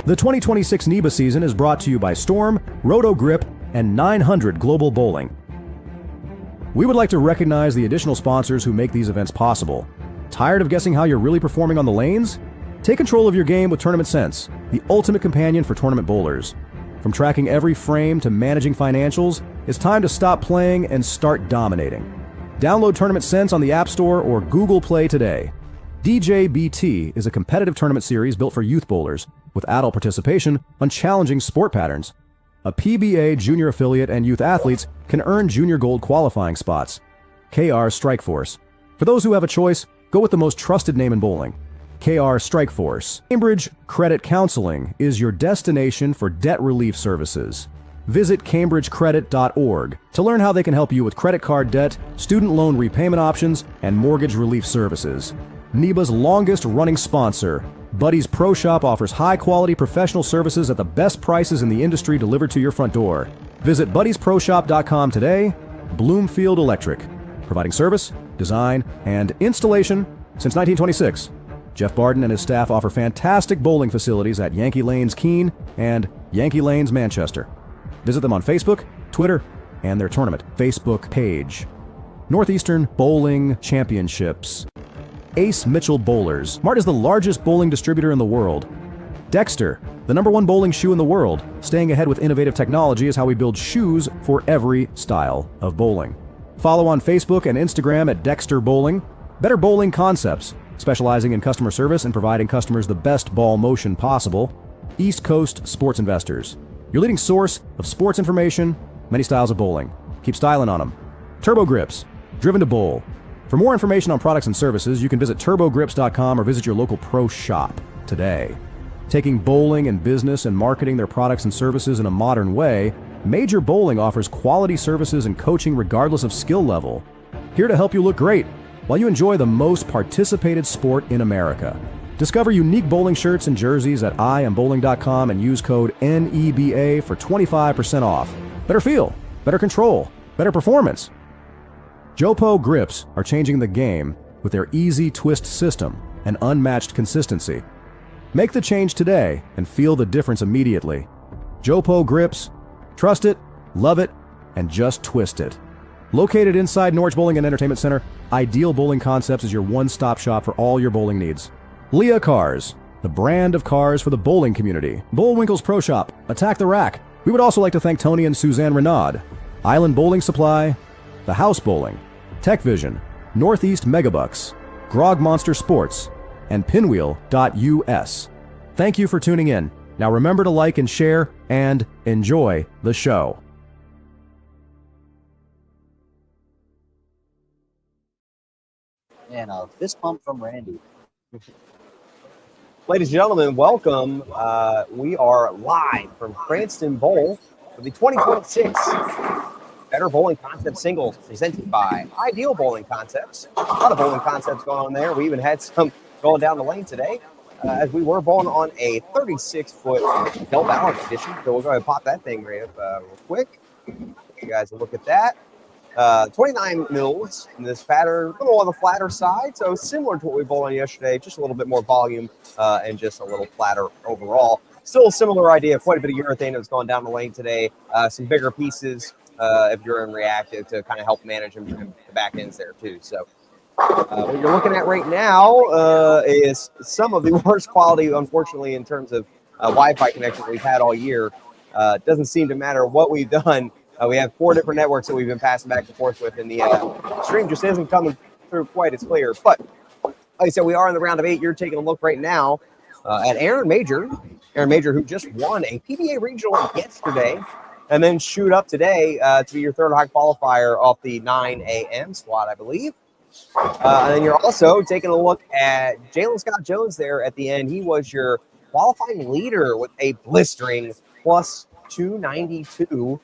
The 2026 NEBA season is brought to you by Storm, Roto Grip, and 900 Global Bowling. We would like to recognize the additional sponsors who make these events possible. Tired of guessing how you're really performing on the lanes? Take control of your game with Tournament Sense, the ultimate companion for tournament bowlers. From tracking every frame to managing financials, it's time to stop playing and start dominating. Download Tournament Sense on the App Store or Google Play today. DJBT is a competitive tournament series built for youth bowlers, with adult participation on challenging sport patterns. A PBA junior affiliate and youth athletes can earn junior gold qualifying spots. KR Strikeforce. For those who have a choice, go with the most trusted name in bowling. KR Strikeforce. Cambridge Credit Counseling is your destination for debt relief services. Visit cambridgecredit.org to learn how they can help you with credit card debt, student loan repayment options, and mortgage relief services. NEBA's longest running sponsor, Buddy's Pro Shop, offers high-quality professional services at the best prices in the industry delivered to your front door. Visit buddysproshop.com today. Bloomfield Electric, providing service, design, and installation since 1926. Jeff Barden and his staff offer fantastic bowling facilities at Yankee Lanes Keene and Yankee Lanes Manchester. Visit them on Facebook, Twitter, and their tournament Facebook page. Northeastern Bowling Championships. Ace Mitchell Bowlers. Mart is the largest bowling distributor in the world. Dexter, the #1 bowling shoe in the world. Staying ahead with innovative technology is how we build shoes for every style of bowling. Follow on Facebook and Instagram at Dexter Bowling. Better Bowling Concepts, specializing in customer service and providing customers the best ball motion possible. East Coast Sports Investors, your leading source of sports information, many styles of bowling. Keep styling on them. Turbo Grips, driven to bowl. For more information on products and services, you can visit turbogrips.com or visit your local pro shop today. Taking bowling and business and marketing their products and services in a modern way, Major Bowling offers quality services and coaching regardless of skill level. Here to help you look great while you enjoy the most participated sport in America. Discover unique bowling shirts and jerseys at iambowling.com and use code NEBA for 25% off. Better feel, better control, better performance. Jopo grips are changing the game with their easy twist system and unmatched consistency. Make the change today and feel the difference immediately. Jopo grips, trust it, love it, and just twist it. Located inside Norwich Bowling and Entertainment Center, Ideal Bowling Concepts is your one-stop shop for all your bowling needs. Leah Cars, the brand of cars for the bowling community. Bullwinkle's Pro Shop, Attack the Rack. We would also like to thank Tony and Suzanne Renaud. Island Bowling Supply, The House Bowling, Tech Vision, Northeast Megabucks, Grog Monster Sports, and Pinwheel.us. Thank you for tuning in. Now remember to like and share and enjoy the show. And a fist pump from Randy. Ladies and gentlemen, welcome. We are live from Cranston Bowl for the 2026 Better Bowling Concept Singles presented by Ideal Bowling Concepts. A lot of bowling concepts going on there. We even had some going down the lane today as we were bowling on a 36-foot PBA Ballard edition. So we'll go ahead and pop that thing right up real quick. You guys will look at that. 29 mils in this pattern, a little on the flatter side, so similar to what we bowled on yesterday, just a little bit more volume and just a little flatter overall. Still a similar idea, quite a bit of urethane that's gone down the lane today. Some bigger pieces if you're in reactive to kind of help manage them in the back ends there too. So what you're looking at right now is some of the worst quality, unfortunately, in terms of Wi-Fi connection we've had all year. It doesn't seem to matter what we've done. We have 4 different networks that we've been passing back and forth with, and the stream just isn't coming through quite as clear. But like I said, we are in the round of 8. You're taking a look right now at Aaron Major. Aaron Major, who just won a PBA regional yesterday, and then shoot up today to be your third high qualifier off the 9 a.m. squad, I believe. And then you're also taking a look at Jalen Scott Jones there at the end. He was your qualifying leader with a blistering plus 292.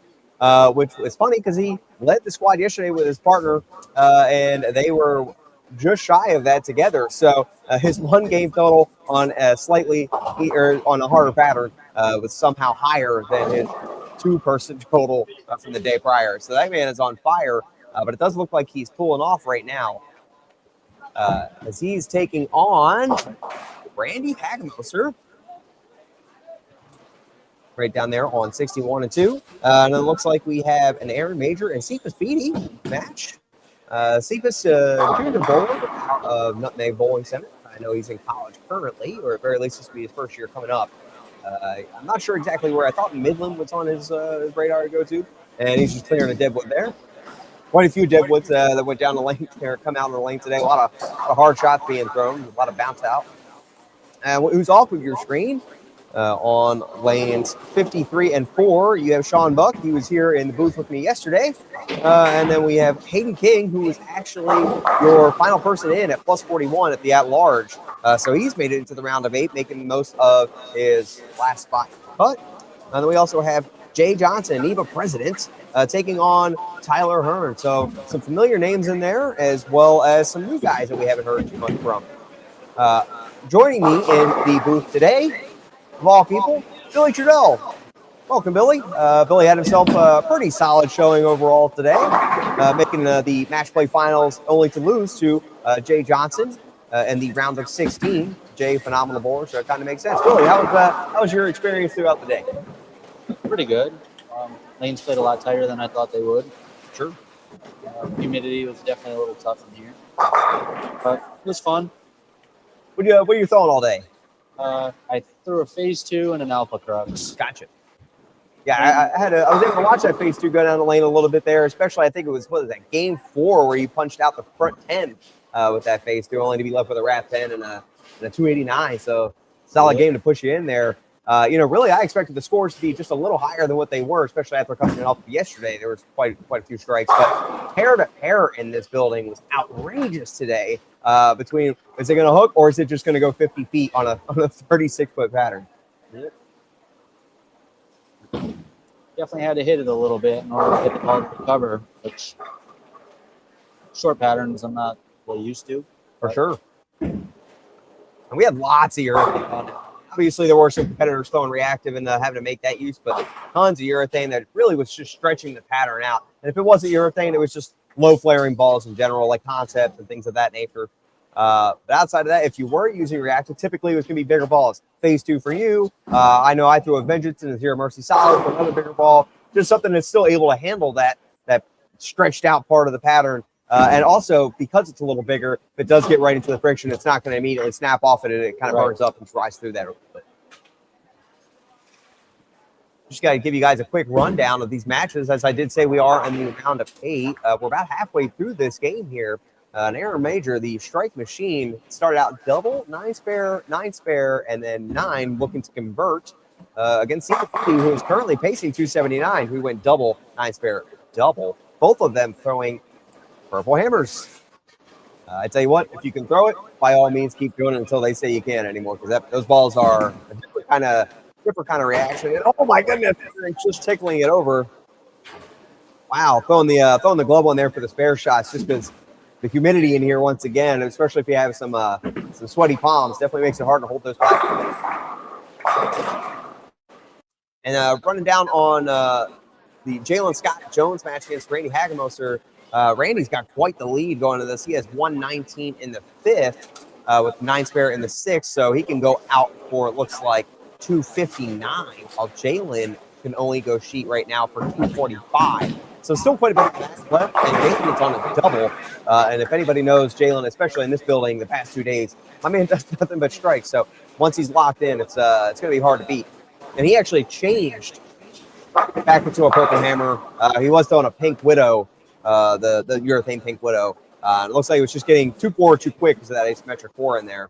Which was funny because he led the squad yesterday with his partner, and they were just shy of that together. So his one game total on a slightly or on a harder pattern was somehow higher than his 2-person total from the day prior. So that man is on fire, but it does look like he's pulling off right now as he's taking on Randy Hagmoser. right down there on 61 and 2. And it looks like we have an Aaron Major and Cephas Beatty match. Cephas, junior bowler out of Nutmeg Bowling Center. I know he's in college currently, or at very least this will be his first year coming up. I'm not sure exactly where. I thought Midland was on his radar to go to, and he's just clearing a deadwood there. Quite a few deadwoods that went down the lane or come out of the lane today. A lot of hard shots being thrown, a lot of bounce out. Who's off of your screen on lanes 53 and 4? You have Sean Buck. He was here in the booth with me yesterday. And then we have Hayden King, who was actually your final person in at plus 41 at the at-large. So he's made it into the round of 8, making the most of his last spot cut. And then we also have Jay Johnson, NEBA president, taking on Tyler Hearn. So some familiar names in there, as well as some new guys that we haven't heard too much from. Joining me in the booth today, of all people, Billy Trudell. Welcome, Billy. Billy had himself a pretty solid showing overall today, making the match play finals only to lose to Jay Johnson in the round of 16. Jay, phenomenal bowler, so it kind of makes sense. Billy, how was your experience throughout the day? Pretty good. Lanes played a lot tighter than I thought they would. Sure. Humidity was definitely a little tough in here, but it was fun. What are you throwing all day? I threw a phase 2 and an alpha crux. Gotcha. Yeah, I was able to watch that phase 2 go down the lane a little bit there, especially I think it was, game 4 where you punched out the front 10 with that phase 2, only to be left with a wrap 10 and a 289. So solid game to push you in there. Really, I expected the scores to be just a little higher than what they were, especially after coming off yesterday. There was quite a few strikes, but pair to pair in this building was outrageous today. Between, is it going to hook or is it just going to go 50 feet on a 36-foot pattern? Yep. Definitely had to hit it a little bit in order to hit the ball to cover, which short patterns I'm not really used to. For sure. And we had lots of urethane on it. Obviously, there were some competitors throwing reactive and having to make that use, but tons of urethane that really was just stretching the pattern out. And if it wasn't urethane, it was just low flaring balls in general, like concepts and things of that nature. But outside of that, if you were using reactive, typically it was going to be bigger balls. Phase 2 for you. I know I threw a Vengeance and Zero Mercy Solid for another bigger ball. Just something that's still able to handle that stretched out part of the pattern. And also, because it's a little bigger, if it does get right into the friction, it's not going to immediately snap off it, and it kind of burns up and dries through that a little bit. Just got to give you guys a quick rundown of these matches. As I did say, we are in the round of 8. We're about halfway through this game here. An Aaron Major, the strike machine, started out double, 9 spare, 9 spare, and then 9 looking to convert against Cephas, who is currently pacing 279, who went double, 9 spare, double. Both of them throwing purple hammers. I tell you what, if you can throw it, by all means, keep doing it until they say you can't anymore, because those balls are a different kind of reaction. And, oh my goodness, it's just tickling it over. Wow, throwing the glove on there for the spare shots, just because the humidity in here once again, especially if you have some sweaty palms, definitely makes it hard to hold those back. And running down on the Jalen Scott Jones match against Randy Hagemoser. Randy's got quite the lead going to this. He has 119 in the 5th with 9 spare in the 6th, so he can go out for, it looks like, 259, while Jalen can only go sheet right now for 245. So still quite a bit of gas left, and Jalen is on a double. And if anybody knows Jalen, especially in this building the past 2 days, my man does nothing but strike. So once he's locked in, it's going to be hard to beat. And he actually changed back into a purple hammer. He was throwing a Pink Widow, the urethane Pink Widow. It looks like he was just getting too forward too quick because of that asymmetric core in there.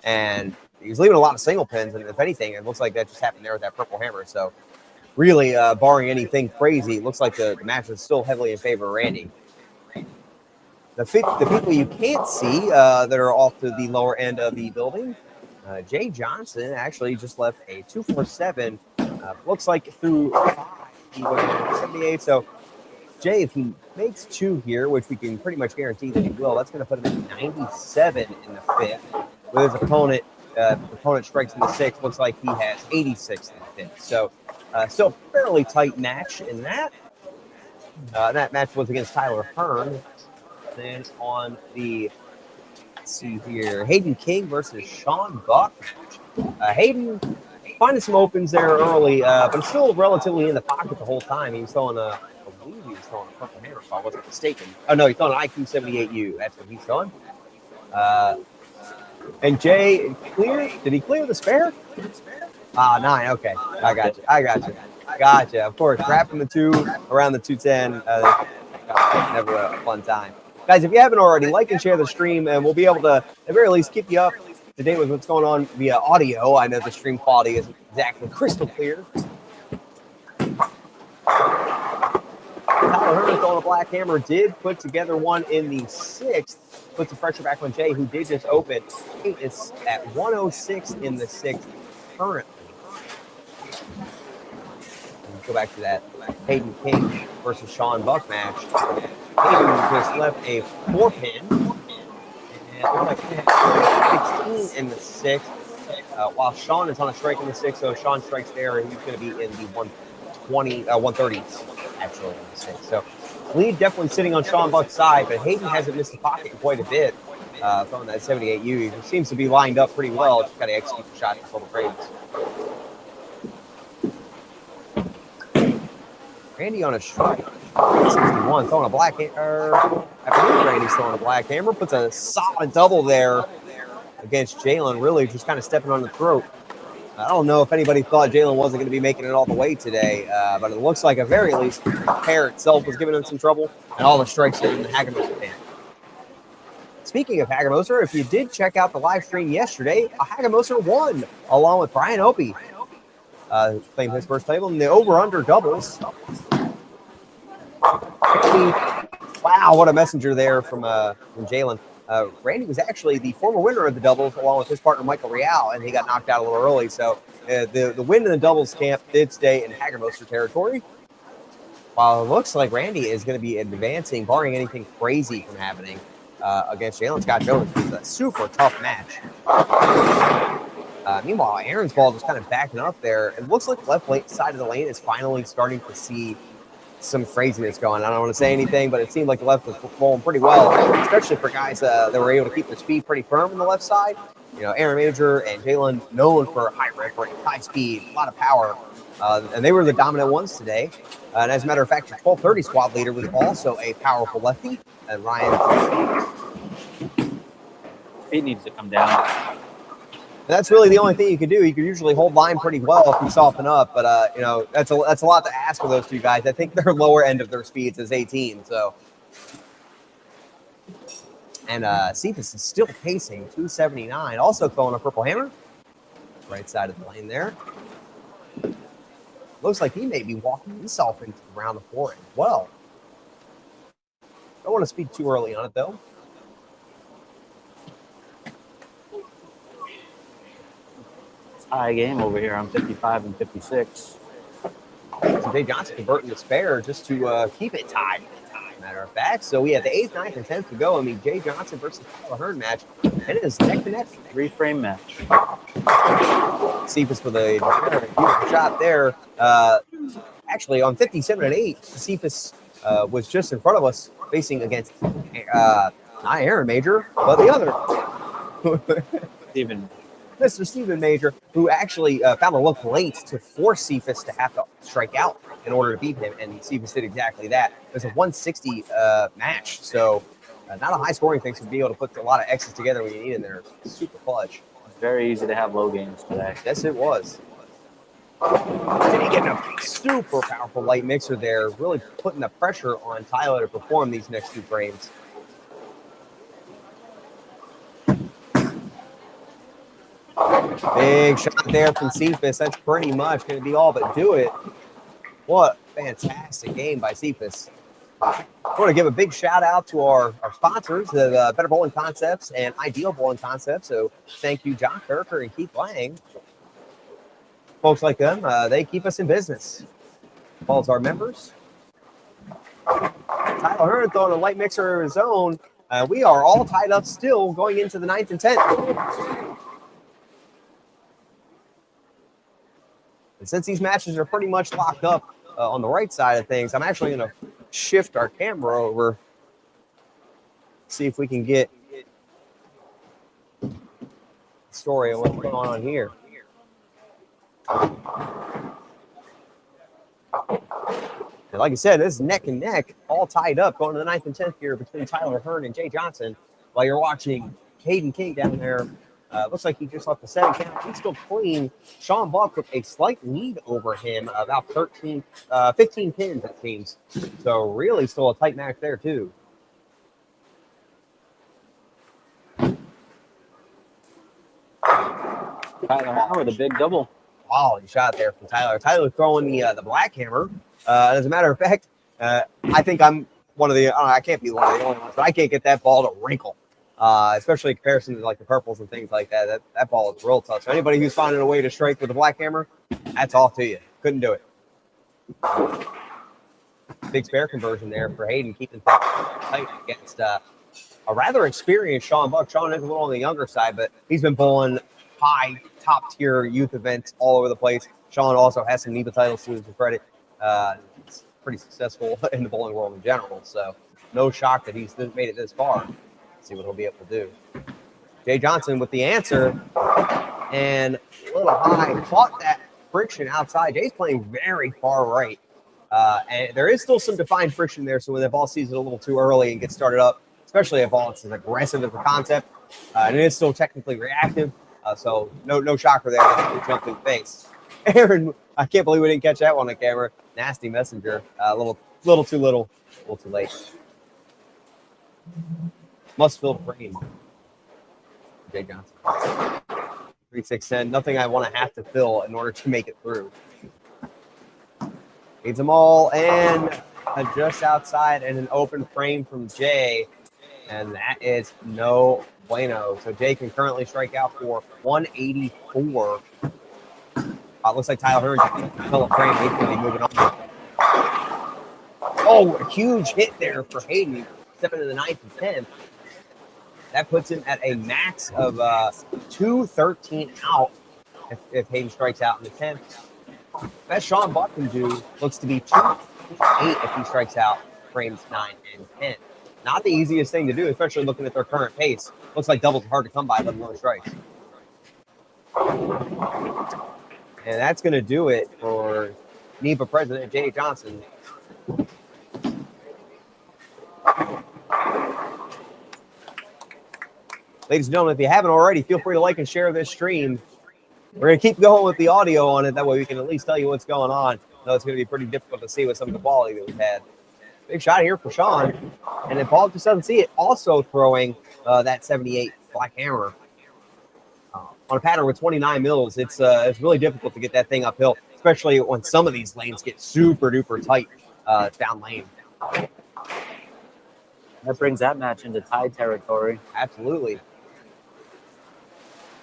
And he was leaving a lot of single pins, and if anything, it looks like that just happened there with that purple hammer. So really, barring anything crazy, it looks like the match is still heavily in favor of Randy. The people you can't see that are off to the lower end of the building, Jay Johnson actually just left a 247. Looks like through 5, he went 78. So Jay, if he makes 2 here, which we can pretty much guarantee that he will, that's going to put him at 97 in the 5th. With his opponent, strikes in the 6th. Looks like he has 86 in the 5th. So still fairly tight match in that. That match was against Tyler Hearn. Then on the, let's see here, Hayden King versus Sean Buck. Hayden finding some opens there early, but it's still relatively in the pocket the whole time. He's throwing I believe he was throwing a purple hammer if I wasn't mistaken. Oh no, he's throwing an IQ 78U. That's what he's throwing. And Jay clear. Did he clear the spare? 9. Okay, I got you. Gotcha. Of course, wrapping the 2 around the 210. Never a fun time. Guys, if you haven't already, like and share the stream, and we'll be able to, at the very least, keep you up to date with what's going on via audio. I know the stream quality isn't exactly crystal clear. Tyler Hearn throwing a black hammer did put together one in the 6th. Put some pressure back on Jay, who did just open. It's at 106 in the 6th currently. Let's go back to that Hayden King versus Sean Buck match. Hayden just left a 4-pin. And like 16 in the 6th. While Sean is on a strike in the 6th, so Sean strikes there, and he's going to be in the 130s actually in the 6th. So lead definitely sitting on Sean Buck's side, but Hayden hasn't missed the pocket quite a bit. Throwing that 78U, he seems to be lined up pretty well. Just got to execute the shot for the frames. Randy on a strike. 61 throwing a black hammer. I believe Randy's throwing a black hammer. Puts a solid double there against Jalen. Really just kind of stepping on the throat. I don't know if anybody thought Jalen wasn't going to be making it all the way today, but it looks like at very least the pair itself was giving him some trouble, and all the strikes in the Hagamoser pan. Speaking of Hagamoser, if you did check out the live stream yesterday, a Hagamoser won along with Brian Opie. Playing his first table in the over-under doubles. Wow, what a messenger there from Jalen. Randy was actually the former winner of the doubles along with his partner Michael Real, and he got knocked out a little early. So the win in the doubles camp did stay in Hagamoser territory. While it looks like Randy is going to be advancing, barring anything crazy from happening against Jalen Scott Jones. It's a super tough match. Meanwhile, Aaron's ball just kind of backing up there. It looks like the left side of the lane is finally starting to see some craziness going. I don't want to say anything, but it seemed like the left was performing pretty well, especially for guys that were able to keep their speed pretty firm on the left side. You know, Aaron Major and Jalen known for high rip rate, high speed, a lot of power. And they were the dominant ones today. And as a matter of fact, the 1230 squad leader was also a powerful lefty. And Ryan. He needs to come down. That's really the only thing you can do. You can usually hold line pretty well if you soften up, but you know, that's a lot to ask for those two guys. I think their lower end of their speeds is 18. So, and Cephas is still pacing 279. Also throwing a purple hammer, right side of the lane there. Looks like he may be walking himself into round of 4 as well. Don't want to speak too early on it though. High game over here. I'm 55 and 56. So Jay Johnson converting the spare just to keep it tied, matter of fact. So we have the 8th, 9th, and 10th to go. I mean, Jay Johnson versus Tyler Hearn match. It is neck to neck. 3-frame match. Cephas with a beautiful shot there. Actually, on 57 and 8, Cephas was just in front of us, facing against not Aaron Major, but the other. Mr. Stephen Major, who actually found a look late to force Cephas to have to strike out in order to beat him, and Cephas did exactly that. It was a 160 match, so not a high-scoring thing, so to be able to put a lot of X's together when you need in there. Super clutch. It's very easy to have low games today. Yes, it was. Did he get a super powerful light mixer there, really putting the pressure on Tyler to perform these next 2 frames. Big shot there from Cephas. That's pretty much going to be all but do it. What a fantastic game by Cephas. I want to give a big shout out to our sponsors, the Better Bowling Concepts and Ideal Bowling Concepts. So thank you, John Kirker and Keith Lang. Folks like them, they keep us in business. Calls our members. Tyler Hearn throwing a light mixer of his own. We are all tied up still going into the 9th and 10th. And since these matches are pretty much locked up on the right side of things, I'm actually going to shift our camera over, see if we can get the story of what's going on here. And like I said, this is neck and neck, all tied up, going to the 9th and 10th here between Tyler Hearn and Jay Johnson. While you're watching Hayden King down there, looks like he just left the 7 count. He's still clean. Sean Buck with a slight lead over him, about 15 pins, it seems. So really still a tight match there, too. Tyler Hearn with a big double. Quality shot there from Tyler. Tyler throwing the black hammer. As a matter of fact, I think I'm one of the, I can't be one of the only ones, but I can't get that ball to wrinkle, especially in comparison to like the purples and things like that. That ball is real tough. So anybody who's finding a way to strike with a black hammer, that's all to you. Couldn't do it. Big spare conversion there for Hayden, keeping things tight against a rather experienced Sean Buck. Sean is a little on the younger side, but he's been bowling high, top-tier youth events all over the place. Sean also has some NEBA titles to his credit. He's pretty successful in the bowling world in general, so no shock that he's made it this far. Let's see what he'll be able to do. Jay Johnson with the answer, and a little high, caught that friction outside. Jay's playing very far right, and there is still some defined friction there, so when the ball sees it a little too early and gets started up, especially if ball is as aggressive as the concept, and it is still technically reactive, so no shocker there that it jumped in the face. Aaron, I can't believe we didn't catch that one on camera. Nasty messenger. A little too little, a little too late. Must fill frame. Jay Johnson. 3-6-10. Nothing I want to have to fill in order to make it through. Needs them all and just outside and an open frame from Jay. And that is no bueno. So Jay can currently strike out for 184. Looks like Tyler Hearn just fill a frame. He's going to be moving on. Oh, a huge hit there for Hayden. Stepping to the 9th and 10th. That puts him at a max of 213 out if Hayden strikes out in the 10th. Best Sean Buck can do looks to be 208 if he strikes out frames 9 and 10. Not the easiest thing to do, especially looking at their current pace. Looks like doubles are hard to come by, let alone strikes. And that's going to do it for NEBA President Jay Johnson. Ladies and gentlemen, if you haven't already, feel free to like and share this stream. We're going to keep going with the audio on it. That way we can at least tell you what's going on. I know it's going to be pretty difficult to see with some of the quality that we've had. Big shot here for Sean. And if Paul just doesn't see it, also throwing that 78 black hammer. On a pattern with 29 mils, it's really difficult to get that thing uphill, especially when some of these lanes get super duper tight down lane. That brings that match into tie territory. Absolutely.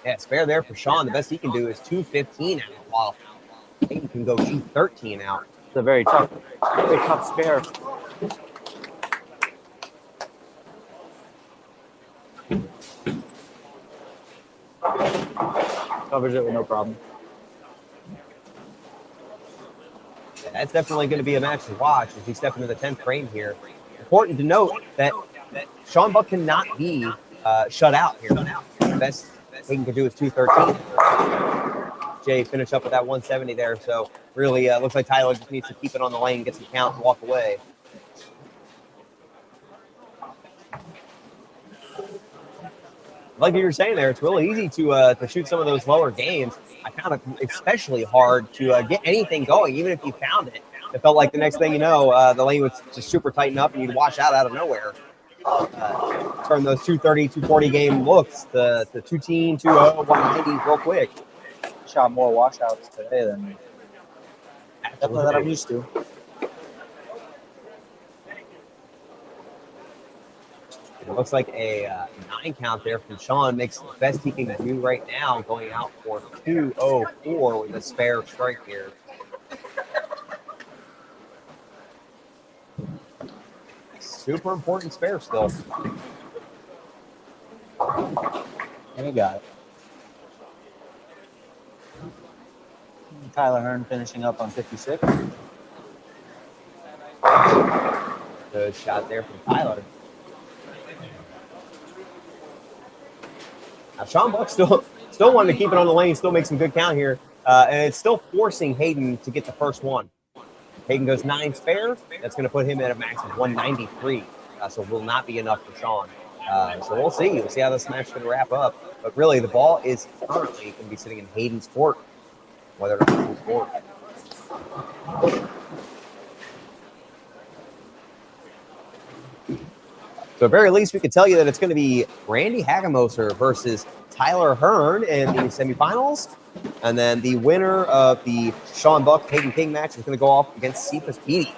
Yeah, spare there for Sean. The best he can do is 215 out, while Hayden can go 213 out. It's a very tough spare. Covers it with no problem. Yeah, that's definitely going to be a match to watch as he steps into the 10th frame here. Important to note that Sean Buck cannot be shut out here. The best he can do is 213. Jay finished up with that 170 there, so really looks like Tyler just needs to keep it on the lane, get some count, and walk away. Like you were saying there, it's really easy to shoot some of those lower games. I found it especially hard to get anything going, even if you found it. It felt like the next thing you know, the lane was just super tighten up and you'd wash out of nowhere. Turn those 230, 240 game looks to 210, 2-0, 190 real quick. Shot more washouts today than definitely that I'm used to. It looks like a 9 count there from Sean makes the best he can do right now, going out for 204 with a spare strike here. Super important spare still. And he got it. Tyler Hearn finishing up on 56. Good shot there from Tyler. Now Sean Buck still wanting to keep it on the lane, still make some good count here. And it's still forcing Hayden to get the first one. Hayden goes 9 spare. That's going to put him at a max of 193. So will not be enough for Sean. So we'll see. We'll see how this match is going to wrap up. But really, the ball is currently going to be sitting in Hayden's court, whether or not he's scored. So at very least, we can tell you that it's going to be Randy Hagemoser versus Tyler Hearn in the semifinals. And then the winner of the Sean Buck Hayden King match is going to go off against Cephas Beatty.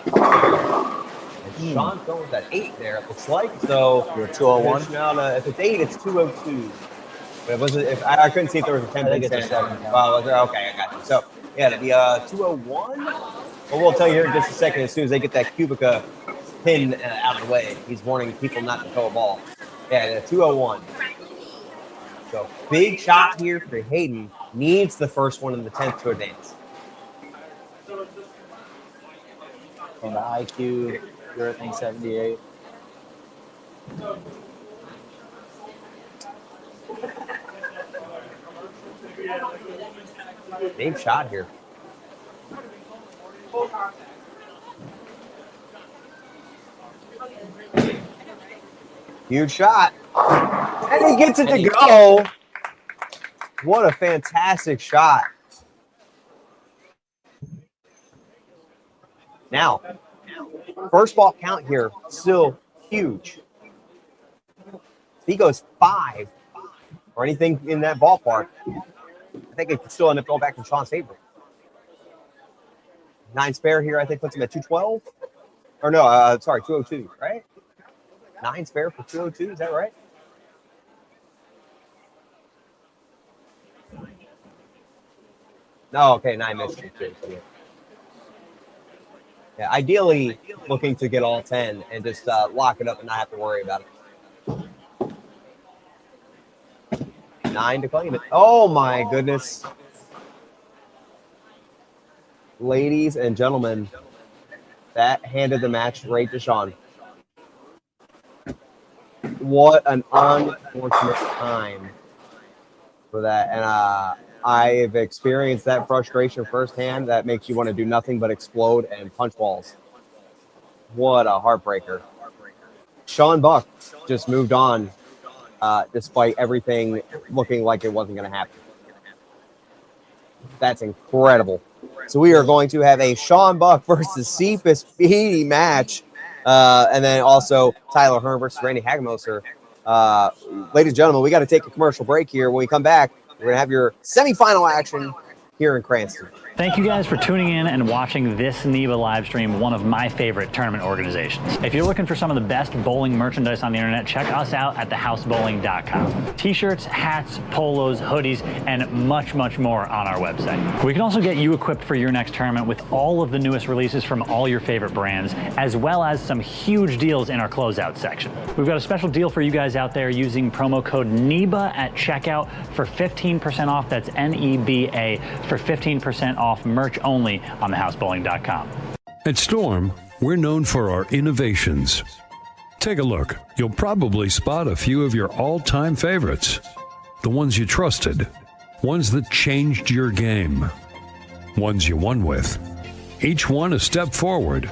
And Sean's going with that 8 there, it looks like. So You're 201? If it's 8, it's 202. But it wasn't, if I couldn't see if there was a 10. I think it's a 7. Oh, okay, I got you. So yeah, it'll be 201. Well, we'll tell you here in just a second as soon as they get that Kubica pin out of the way. He's warning people not to throw a ball. Yeah, 201. So big shot here for Hayden. Needs the first one in the 10th to advance. And the IQ, you're I think 78. Big shot here. Huge shot. And he gets it to go. What a fantastic shot. Now, first ball count here, still huge. If he goes 5 or anything in that ballpark, I think it could still end up going back in Sean's favor. 9 spare here, I think, puts him at 212. Or no, sorry, 202, right? 9 spare for 202, is that right? No, okay, 9 missed too. Yeah, ideally looking to get all 10 and just lock it up and not have to worry about it. 9 to claim it. Oh my goodness. Ladies and gentlemen, that handed the match right to Sean. What an unfortunate time for that. And I've experienced that frustration firsthand. That makes you want to do nothing but explode and punch walls. What a heartbreaker. Sean Buck just moved on despite everything looking like it wasn't going to happen. That's incredible. So we are going to have a Sean Buck versus Cephas Beatty match. And then also Tyler Hearn versus Randy Hagemoser. Ladies and gentlemen, we got to take a commercial break here. When we come back, we're going to have your semifinal action here in Cranston. Thank you guys for tuning in and watching this NEBA live stream, one of my favorite tournament organizations. If you're looking for some of the best bowling merchandise on the internet, check us out at thehousebowling.com. T-shirts, hats, polos, hoodies, and much, much more on our website. We can also get you equipped for your next tournament with all of the newest releases from all your favorite brands, as well as some huge deals in our closeout section. We've got a special deal for you guys out there using promo code NEBA at checkout for 15% off. That's NEBA for 15% off merch only on thehousebowling.com. At Storm, we're known for our innovations. Take a look. You'll probably spot a few of your all-time favorites. The ones you trusted. Ones that changed your game. Ones you won with. Each one a step forward.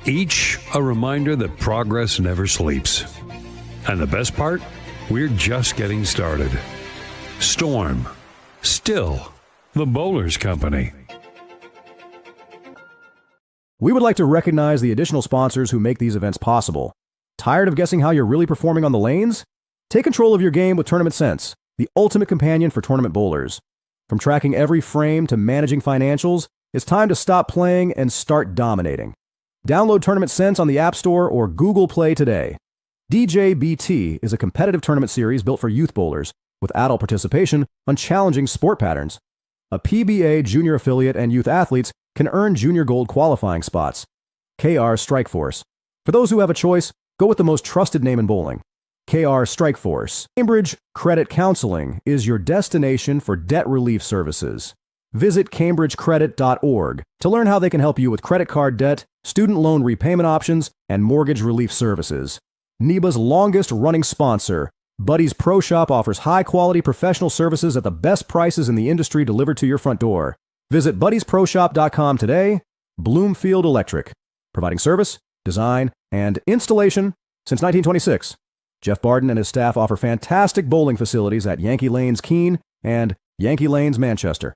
Each a reminder that progress never sleeps. And the best part? We're just getting started. Storm. Still the Bowlers Company. We would like to recognize the additional sponsors who make these events possible. Tired of guessing how you're really performing on the lanes? Take control of your game with Tournament Sense, the ultimate companion for tournament bowlers. From tracking every frame to managing financials, it's time to stop playing and start dominating. Download Tournament Sense on the App Store or Google Play today. DJBT is a competitive tournament series built for youth bowlers with adult participation on challenging sport patterns. A PBA junior affiliate and youth athletes can earn junior gold qualifying spots. KR Strikeforce. For those who have a choice, go with the most trusted name in bowling. KR Strikeforce. Cambridge Credit Counseling is your destination for debt relief services. Visit cambridgecredit.org to learn how they can help you with credit card debt, student loan repayment options, and mortgage relief services. NEBA's longest running sponsor, Buddy's Pro Shop offers high-quality professional services at the best prices in the industry delivered to your front door. Visit buddysproshop.com today. Bloomfield Electric, providing service, design, and installation since 1926. Jeff Barden and his staff offer fantastic bowling facilities at Yankee Lanes Keene and Yankee Lanes Manchester.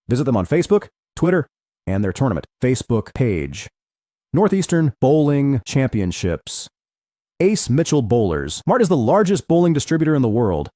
Visit them on Facebook, Twitter, and their tournament Facebook page. Northeastern Bowling Championships. Ace Mitchell Bowlers. Mart is the largest bowling distributor in the world.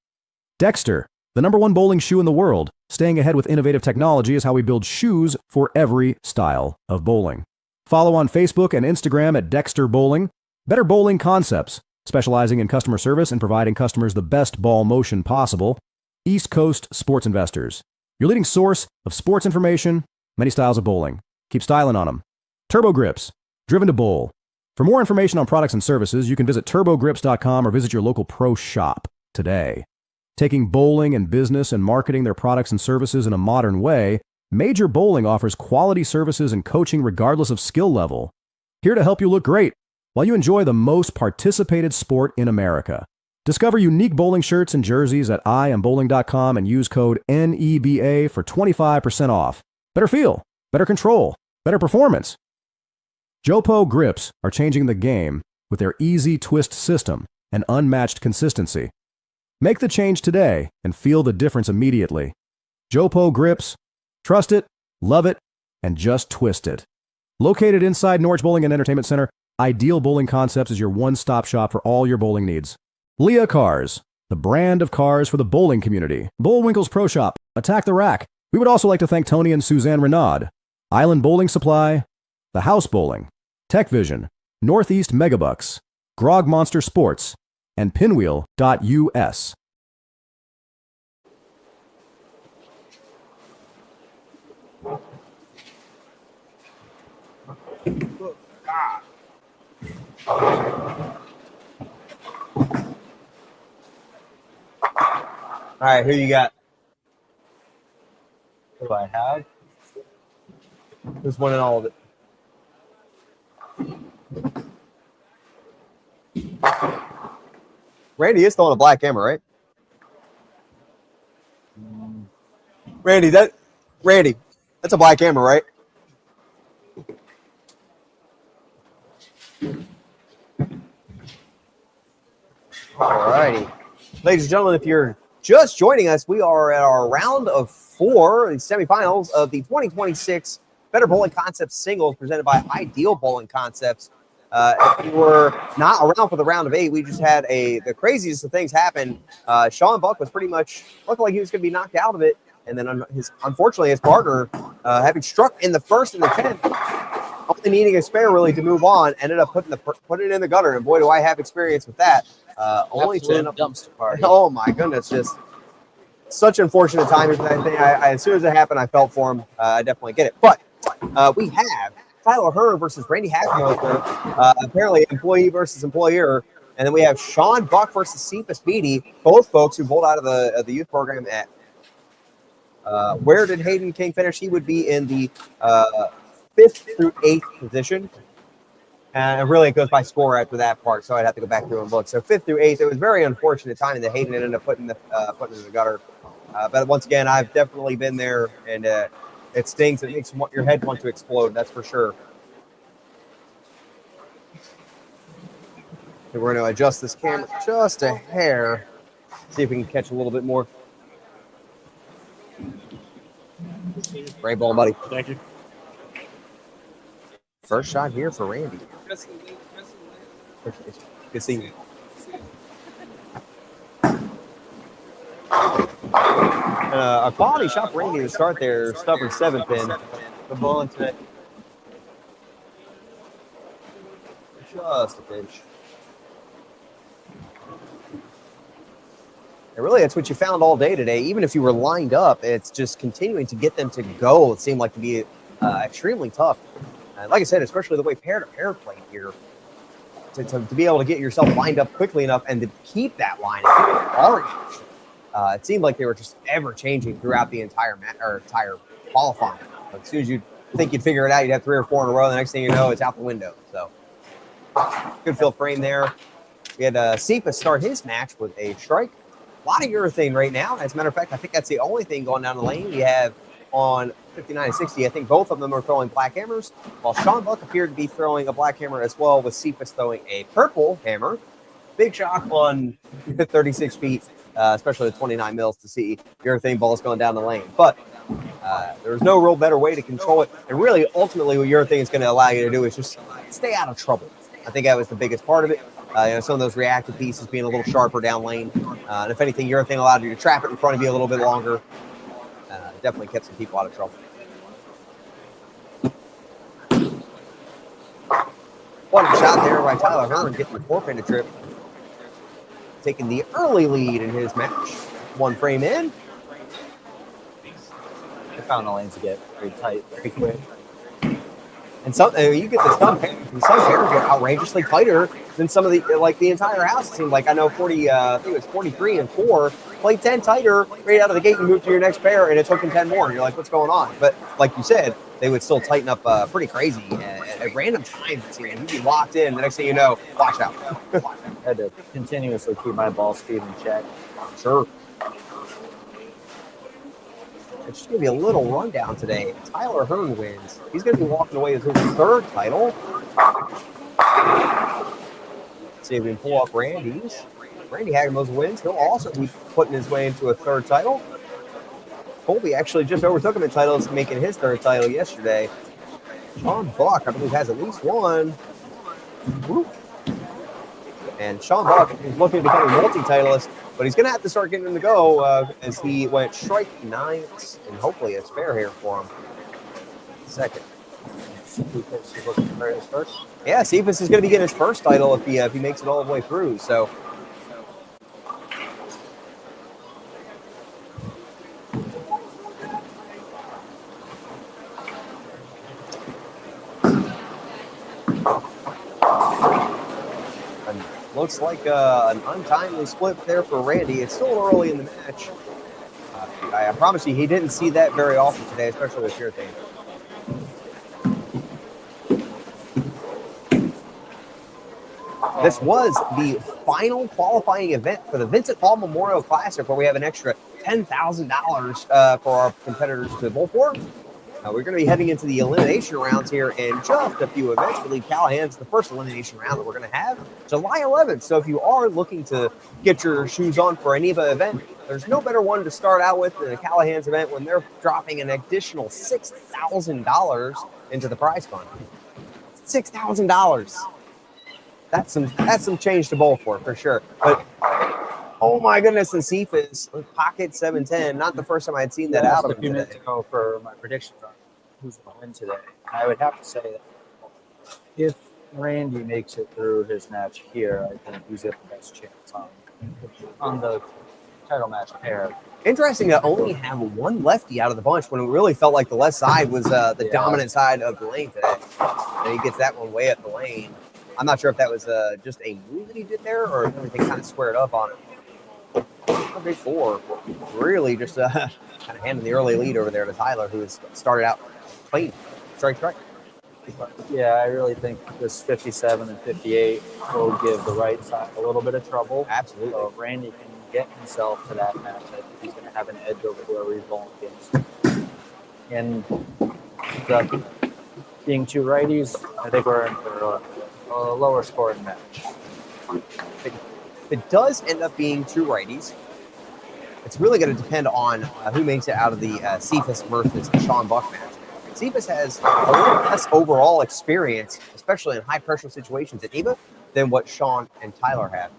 Dexter, the #1 bowling shoe in the world. Staying ahead with innovative technology is how we build shoes for every style of bowling. Follow on Facebook and Instagram at Dexter Bowling. Better Bowling Concepts, specializing in customer service and providing customers the best ball motion possible. East Coast Sports Investors, your leading source of sports information, many styles of bowling. Keep styling on them. Turbo Grips, driven to bowl. For more information on products and services, you can visit turbogrips.com or visit your local pro shop today. Taking bowling and business and marketing their products and services in a modern way, Major Bowling offers quality services and coaching regardless of skill level. Here to help you look great while you enjoy the most participated sport in America. Discover unique bowling shirts and jerseys at iambowling.com and use code NEBA for 25% off. Better feel, better control, better performance. Jopo grips are changing the game with their easy twist system and unmatched consistency. Make the change today and feel the difference immediately. Jopo grips, trust it, love it, and just twist it. Located inside Norwich Bowling and Entertainment Center, Ideal Bowling Concepts is your one-stop shop for all your bowling needs. Leah Cars, the brand of cars for the bowling community. Bullwinkle's Pro Shop, Attack the Rack. We would also like to thank Tony and Suzanne Renaud. Island Bowling Supply, The House Bowling, Tech Vision, Northeast Megabucks, Grog Monster Sports, and Pinwheel.us. All right, who you got? Who do I have? Who's winning all of it? Randy is still on a black camera, right? Randy, that's a black camera, right? All righty. Ladies and gentlemen, if you're just joining us, we are at our round of 4, the semifinals of the 2026 Better Bowling Concepts Singles presented by Ideal Bowling Concepts. If you were not around for the round of 8, we just had the craziest of things happen. Sean Buck was pretty much looked like he was going to be knocked out of it. And then unfortunately, his partner, having struck in the first and the 10th, only needing a spare really to move on, ended up putting it in the gutter. And boy, do I have experience with that. Only to end up dumpster party. Oh my goodness, just such unfortunate timing for that thing. As soon as it happened, I felt for him. I definitely get it. But we have Tyler Hearn versus Randy Hackenholzer, apparently employee versus employer. And then we have Sean Buck versus Cephas Beatty, both folks who bowled out of the youth program at where did Hayden King finish? He would be in the 5th through 8th position. And really, it goes by score after that part, so I'd have to go back through and look. So 5th through 8th, it was very unfortunate timing that Hayden ended up putting in the gutter. But once again, I've definitely been there, and it stings. It makes your head want to explode, that's for sure. So we're going to adjust this camera just a hair, see if we can catch a little bit more. Great ball, buddy. Thank you. First shot here for Randy. Good seeing you. A quality shot for Randy to start there. Stubborn 7th pin. Good bowling today. Just a pinch. And really, that's what you found all day today. Even if you were lined up, it's just continuing to get them to go. It seemed like to be extremely tough. Like I said, especially the way pair-to-pair played here, to be able to get yourself lined up quickly enough and to keep that line up. It seemed like they were just ever-changing throughout the entire qualifying. But as soon as you think you'd figure it out, you'd have 3 or 4 in a row. The next thing you know, it's out the window. So, good field frame there. We had Cephas start his match with a strike. A lot of urethane right now. As a matter of fact, I think that's the only thing going down the lane. We have on 59 and 60, I think both of them are throwing black hammers, while Sean Buck appeared to be throwing a black hammer as well, with Cephas throwing a purple hammer. Big shock on 36 feet, especially the 29 mils, to see urethane balls going down the lane. But there's no real better way to control it. And really, ultimately, what urethane is going to allow you to do is just stay out of trouble. I think that was the biggest part of it. Some of those reactive pieces being a little sharper down lane. And if anything, urethane allowed you to trap it in front of you a little bit longer. Definitely kept some people out of trouble. One shot there by Tyler Hearn, getting the 4-pin trip. Taking the early lead in his match. 1 frame in. I found the lanes to get pretty tight very quick. And you get some pairs get outrageously tighter than some of the, like the entire house. It seemed like, I know 40, I think it was 43 and 4, played 10 tighter right out of the gate and moved to your next pair, and it took them 10 more. And you're like, what's going on? But like you said, they would still tighten up pretty crazy at random times. You'd be locked in. The next thing you know, watch out. I had to continuously keep my ball speed in check. Sure. Let's just give you a little rundown today. Tyler Hearn wins. He's going to be walking away with his 3rd title. See if we can pull up Randy's. Randy Hagemo's wins. He'll also be putting his way into a 3rd title. Colby actually just overtook him in titles, making his 3rd title yesterday. Sean Buck, I believe, has at least 1. Woo. And Sean Buck is looking to become a multi-titleist, but he's going to have to start getting him to go as he went strike 9s, and hopefully a spare here for him. 2nd. Cephas is looking for his 1st. Yeah, Cephas is going to be getting his 1st title if he makes it all the way through. So. Looks like an untimely split there for Randy. It's still early in the match. I promise you, he didn't see that very often today, especially with urethane. This was the final qualifying event for the Vincent Hall Memorial Classic, where we have an extra $10,000 for our competitors to bowl for. We're going to be heading into the elimination rounds here in just a few events. I believe Callahan's the first elimination round that we're going to have, July 11th. So if you are looking to get your shoes on for any event, there's no better one to start out with than the Callahan's event, when they're dropping an additional $6,000 into the prize fund. $6,000. That's some change to bowl for sure. But oh my goodness, and Cephas pocket 710. Not the first time I had seen that out of him. A few minutes ago for my predictions on who's going to win today. I would have to say that if Randy makes it through his match here, I think he's got the best chance on the title match pair. Interesting to only have 1 lefty out of the bunch, when it really felt like the left side was the dominant side of the lane today. And he gets that one way up the lane. I'm not sure if that was just a move that he did there, or if everything kind of squared up on it. Big 4, really just kind of handing the early lead over there to Tyler, who has started out clean. Strike. Yeah, I really think this 57 and 58 will give the right side a little bit of trouble. Absolutely. So if Randy can get himself to that match, I think he's going to have an edge over whoever he's bowling against. And being 2 righties, I think we're in for a lower scoring match. If it does end up being 2 righties, it's really going to depend on who makes it out of the Cephas versus Sean Buck match. Cephas has a little less overall experience, especially in high-pressure situations at NEBA, than what Sean and Tyler have.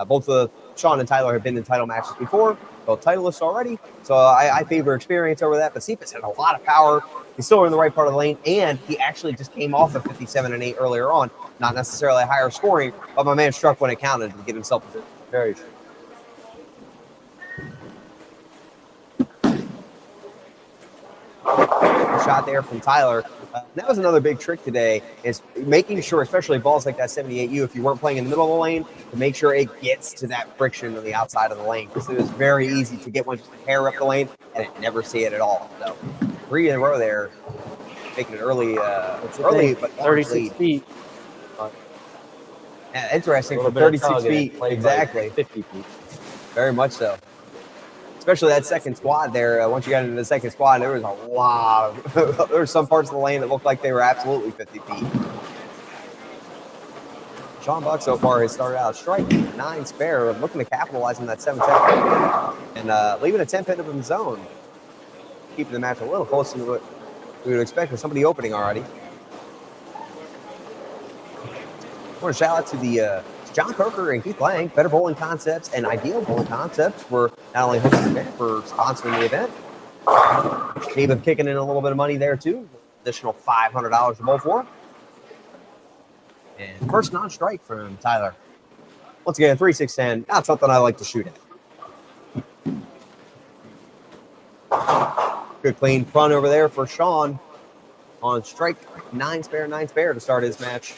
Both Sean and Tyler have been in title matches before, both titleists already, so I favor experience over that. But Cephas has a lot of power. He's still in the right part of the lane, and he actually just came off of 57 and 8 earlier on. Not necessarily higher scoring, but my man struck when it counted to get himself a very true. Shot there from Tyler. That was another big trick today, is making sure, especially balls like that 78U, if you weren't playing in the middle of the lane, to make sure it gets to that friction on the outside of the lane, because it was very easy to get one just a hair up the lane and never see it at all. So 3 in a row there, making it early, but 36 feet. Yeah, interesting A for little bit of 36 tug and it feet. played Exactly. like 50 feet. Very much so. Especially that second squad there. Once you got into the second squad, there was a lot of there were some parts of the lane that looked like they were absolutely 50 feet. Sean Buck so far has started out strike 9 spare, looking to capitalize on that 7-10 and leaving a 10 pin of his own, keeping the match a little closer to what we would expect with somebody opening already. I want to shout out to the John Coker and Keith Lang, Better Bowling Concepts and Ideal Bowling Concepts for not only hosting the event, for sponsoring the event. They've kicking in a little bit of money there too, additional $500 to bowl for. And first non-strike from Tyler. Once again, 3-6-10, not something I like to shoot at. Good clean front over there for Sean on strike 9 spare to start his match.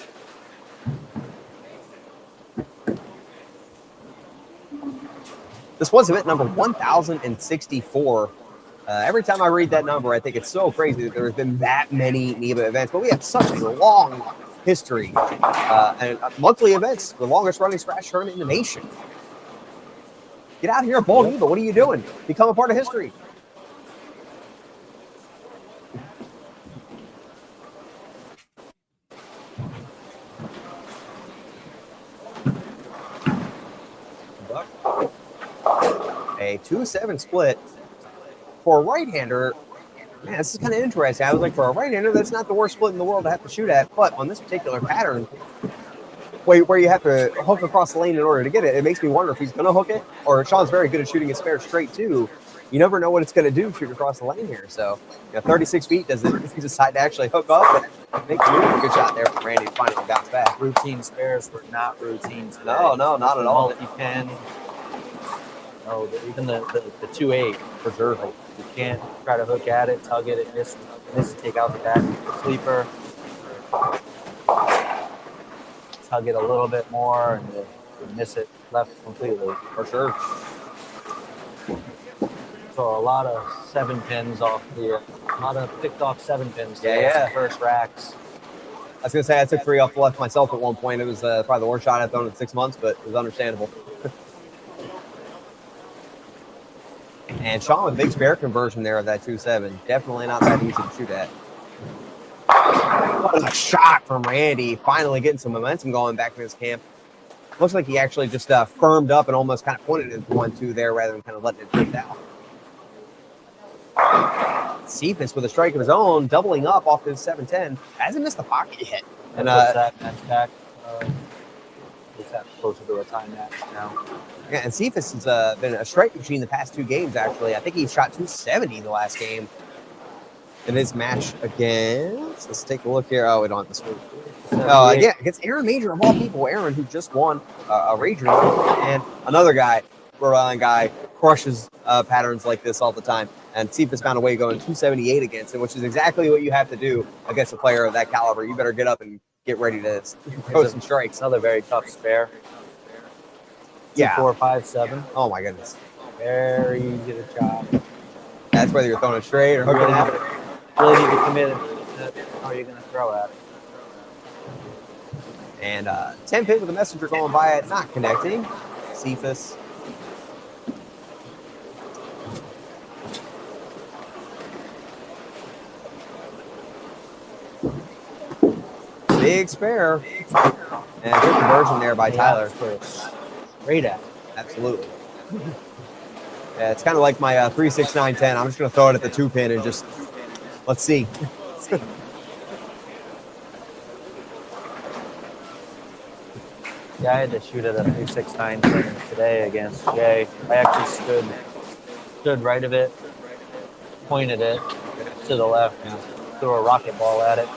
This was event number 1064. Every time I read that number, I think it's so crazy that there's been that many NEBA events, but we have such a long history and monthly events, the longest running scratch tournament in the nation. Get out here and bowl NEBA. What are you doing? Become a part of history. A 2-7 split for a right-hander. Man, this is kind of interesting. I was like, for a right-hander, that's not the worst split in the world to have to shoot at. But on this particular pattern, where you have to hook across the lane in order to get it, it makes me wonder if he's going to hook it. Or Sean's very good at shooting his spare straight, too. You never know what it's going to do shooting across the lane here. So, 36 feet, does it decide to actually hook up? And make a good shot there from Randy to finally bounce back. Routine spares were not routine today. No, not at all. Multi-pin. No, even the 2-8 preserve it. You can't try to hook at it, tug it, it miss, take out the back sleeper. Tug it a little bit more and you miss it left completely. For sure. So a lot of 7 pins off a lot of picked off 7 pins. Yeah. First racks. I was going to say I took 3 off the left myself at one point. It was probably the worst shot I've thrown in 6 months, but it was understandable. And Sean with big spare conversion there of that 2-7. Definitely not that easy to shoot at. What a shot from Randy. Finally getting some momentum going back in his camp. Looks like he actually just firmed up and almost kind of pointed it 1-2 there rather than kind of letting it drift out. Cephas with a strike of his own, doubling up off his 7-10. Hasn't missed the pocket yet. And that match back. Is that closer to a time match now? Yeah, and Cephas has been a strike machine the past 2 games, actually. I think he shot 270 the last game. In his match against, let's take a look here. Oh, we don't have the score. Yeah, against Aaron Major of all people. Aaron, who just won a Rager, and another guy, Rhode Island guy, crushes patterns like this all the time. And Cephas found a way going 278 against him, which is exactly what you have to do against a player of that caliber. You better get up and get ready to throw some strikes. Another very tough spare. Yeah. 4, 5, 7. Oh my goodness. Very easy to chop. That's whether you're throwing it straight or hooking at it. Really need to commit to how you're going to throw at it. And 10 pin with the messenger going by it, not connecting. Cephas. Big spare. And good conversion there by Tyler. Great at it. Absolutely. Yeah, it's kind of like my 3-6-9-10. I'm just going to throw it at the 2 pin and just, let's see. Yeah, I had to shoot at a 3-6-9 today against Jay. I actually stood right of it, pointed it to the left, and threw a rocket ball at it.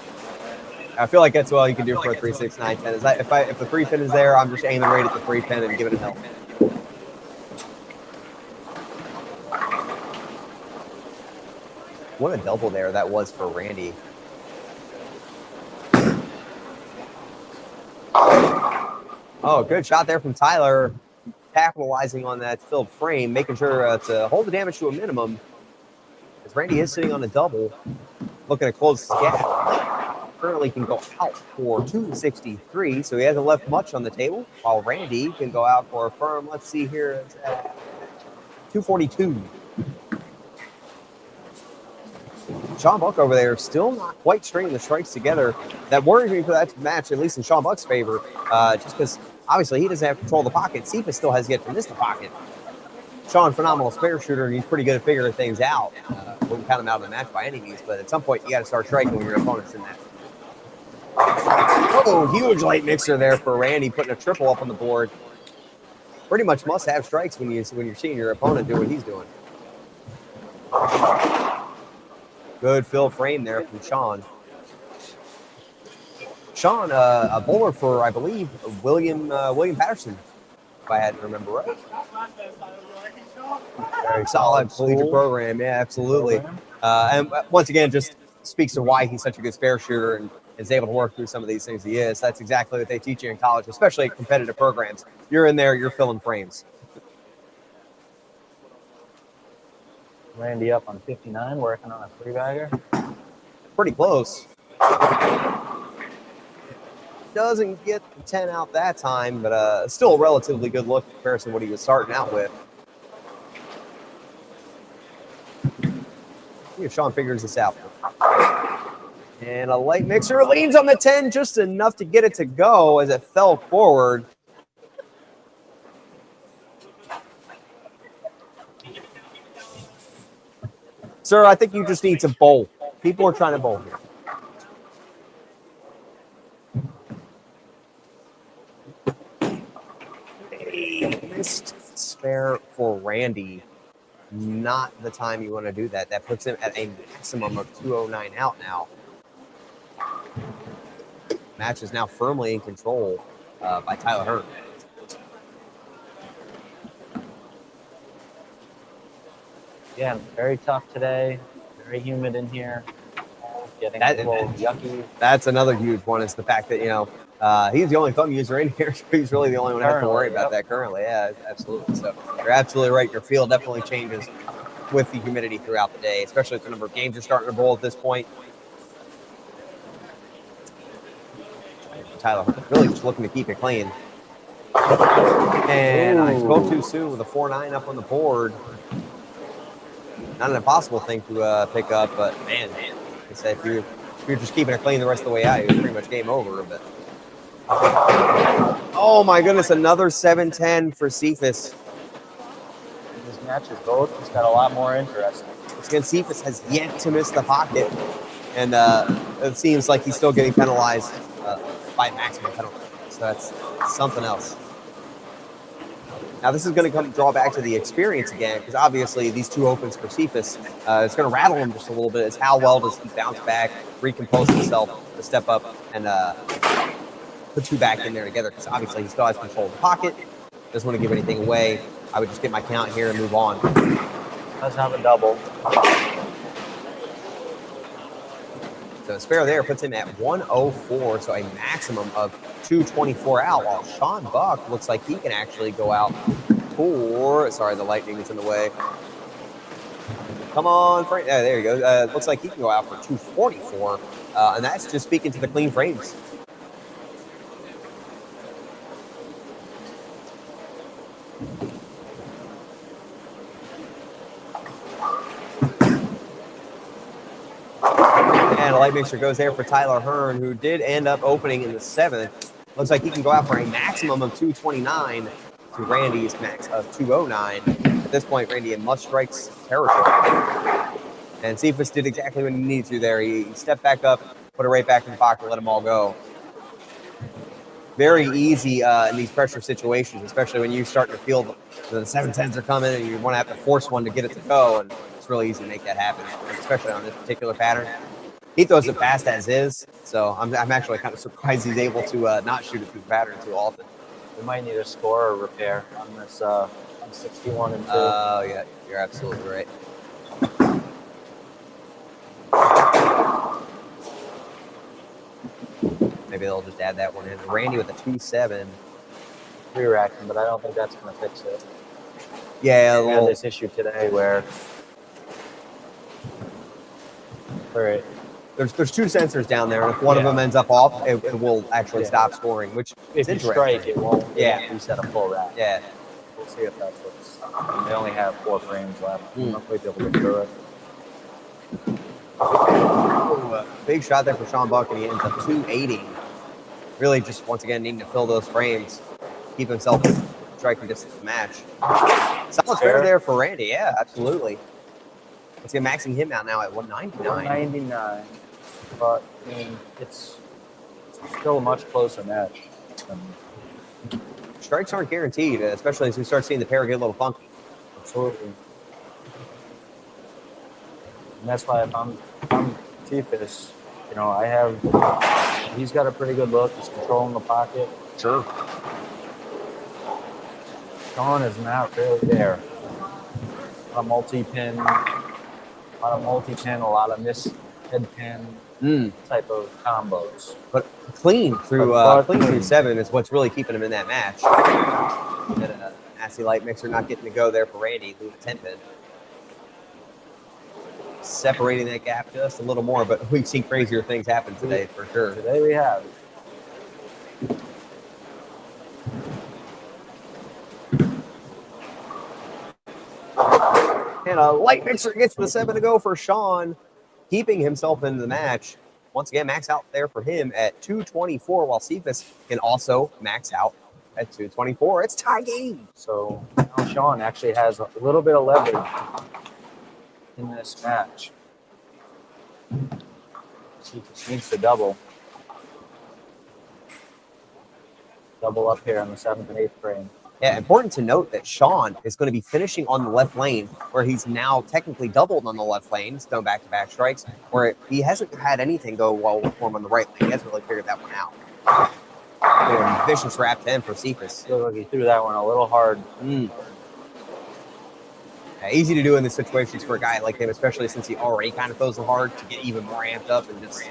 I feel like that's all you can do for a 3-6-9-10. Is that if the 3 pin is there, I'm just aiming right at the 3 pin and giving it help. What a double there that was for Randy. Oh, good shot there from Tyler, capitalizing on that filled frame, making sure to hold the damage to a minimum. As Randy is sitting on a double, looking to close the gap. currently can go out for 263, so he hasn't left much on the table, while Randy can go out for a firm, let's see here, it's at 242. Sean Buck over there still not quite stringing the strikes together. That worries me for that match, at least in Sean Buck's favor, just because obviously he doesn't have control of the pocket. Cephas still has yet to miss the pocket. Sean, phenomenal spare shooter, and he's pretty good at figuring things out. Wouldn't count him out of the match by any means, but at some point you got to start striking when your opponent's in that. Oh, huge late mixer there for Randy, putting a triple up on the board. Pretty much must have strikes when you're seeing your opponent do what he's doing. Good fill frame there from Sean. Sean, a bowler for, I believe, William Patterson, if I had to remember right. Very solid collegiate program, yeah, absolutely. And once again, just speaks to why he's such a good spare shooter and is able to work through some of these things he is. That's exactly what they teach you in college, especially at competitive programs. You're in there, you're filling frames. Randy up on 59, working on a three-bagger. Pretty close. Doesn't get the 10 out that time, but still a relatively good look in comparison to what he was starting out with. See if Sean figures this out. And a light mixer leans on the 10 just enough to get it to go as it fell forward. Sir, I think you just need to bowl. People are trying to bowl here. Missed spare for Randy. Not the time you want to do that. That puts him at a maximum of 209 out now. Match is now firmly in control by Tyler Hearn. Yeah, very tough today. Very humid in here. Getting a little yucky. That's another huge one, is the fact that, he's the only thumb user in here, so he's really the only one who has to worry about that currently. Yeah, absolutely. So you're absolutely right. Your feel definitely changes with the humidity throughout the day, especially with the number of games you're starting to bowl at this point. Tyler really just looking to keep it clean. And I spoke too soon with a 4-9 up on the board. Not an impossible thing to pick up, but man, I said if you're just keeping it clean the rest of the way out, it was pretty much game over. But oh my goodness, another 7-10 for Cephas. These matches both just got a lot more interesting. Once again, Cephas has yet to miss the pocket, and it seems like he's still getting penalized by maximum penalty. So that's something else. Now this is going to draw back to the experience again, because obviously these two opens for Cephas, it's going to rattle him just a little bit. It's how well does he bounce back, recompose himself to step up and put two back in there together, because obviously he still has control of the pocket, doesn't want to give anything away. I would just get my count here and move on. Does have a double. So a spare there puts him at 104, so a maximum of 224 out, while Sean Buck looks like he can actually go out for, sorry, the lightning is in the way. Come on, Frank. There you go. Looks like he can go out for 244, and that's just speaking to the clean frames. And a light mixer goes there for Tyler Hearn, who did end up opening in the 7th. Looks like he can go out for a maximum of 229 to Randy's max of 209. At this point, Randy in must strikes territory. And Cephas did exactly what he needed to there. He stepped back up, put it right back in the pocket, let them all go. Very easy in these pressure situations, especially when you start to feel the 7-10s are coming and you want to have to force one to get it to go. And it's really easy to make that happen, especially on this particular pattern. He throws it fast as is, so I'm actually kind of surprised he's able to not shoot it through the pattern too often. We might need a score or repair on this. I'm 61 and 2. Oh, yeah, you're absolutely right. Maybe they'll just add that one in. Randy with a 2-7. Re-racking, but I don't think that's going to fix it. Yeah, We had this issue today where there's 2 sensors down there, and if one of them ends up off, it will actually stop scoring, which is If you interesting. strike, it won't Yeah. reset a full rack. Yeah. We'll see if that's what's. They only have 4 frames left. I'm not quite able to get through it. Ooh, big shot there for Sean Buck, and he ends up 280. Really just, once again, needing to fill those frames, keep himself in striking distance of the match. Solid fair there for Randy. Yeah, absolutely. Let's get maxing him out now at 199. 199. But, I mean, it's still a much closer match. Strikes aren't guaranteed, especially as we start seeing the pair get a little funky. Absolutely. And that's why if I'm Tifus, you know, he's got a pretty good look. He's controlling the pocket. Sure. Sean is not really there. A lot of multi-pin, a lot of miss head pin type of combos. But clean through 7 is what's really keeping him in that match. And a nasty light mixer not getting to go there for Randy, losing 10 pin. Separating that gap just a little more, but we've seen crazier things happen today for sure. Today we have. And a light mixer gets the 7 to go for Sean, keeping himself in the match. Once again, max out there for him at 224, while Cephas can also max out at 224. It's tie game. So now Sean actually has a little bit of leverage in this match. Cephas needs to double. Double up here on the 7th and 8th frame. Yeah, important to note that Sean is going to be finishing on the left lane, where he's now technically doubled on the left lane, he's done back-to-back strikes, where he hasn't had anything go well for him on the right lane. He hasn't really figured that one out. Oh, vicious wrap 10 for Cephas. Feels like he threw that one a little hard. Yeah, easy to do in these situations for a guy like him, especially since he already kind of throws them hard, to get even more amped up and just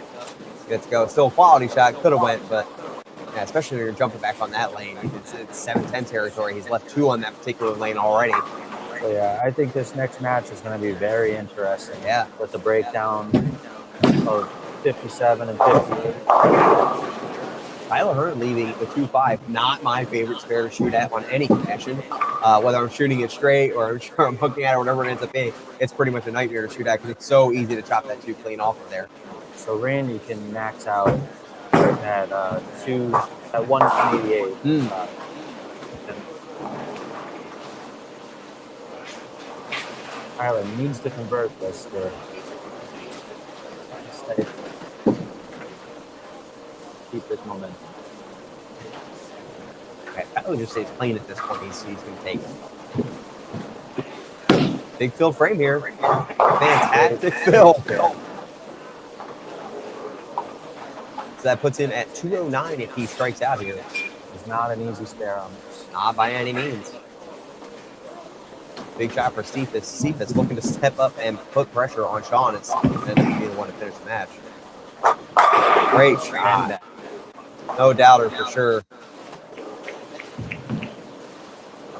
get to go. Still a quality shot, could have went, but yeah, especially when you're jumping back on that lane. It's 7-10 territory. He's left 2 on that particular lane already. So yeah, I think this next match is going to be very interesting. Yeah. With the breakdown of 57 and 58. Tyler Hearn leaving the 2-5. Not my favorite spare to shoot at on any fashion. Whether I'm shooting it straight or I'm hooking at it or whatever it ends up being, it's pretty much a nightmare to shoot at because it's so easy to chop that 2 clean off of there. So Randy can max out at 188. Tyler needs to convert this to stay. Keep this momentum. Okay, Tyler just stays clean at this point. He's going to take it. Big fill frame here. Fantastic fill. So that puts him at 209 if he strikes out here. It's not an easy spare on this. Not by any means. Big shot for Cephas. Cephas looking to step up and put pressure on Sean. It's going to be the one to finish the match. Great shot. No doubter for sure.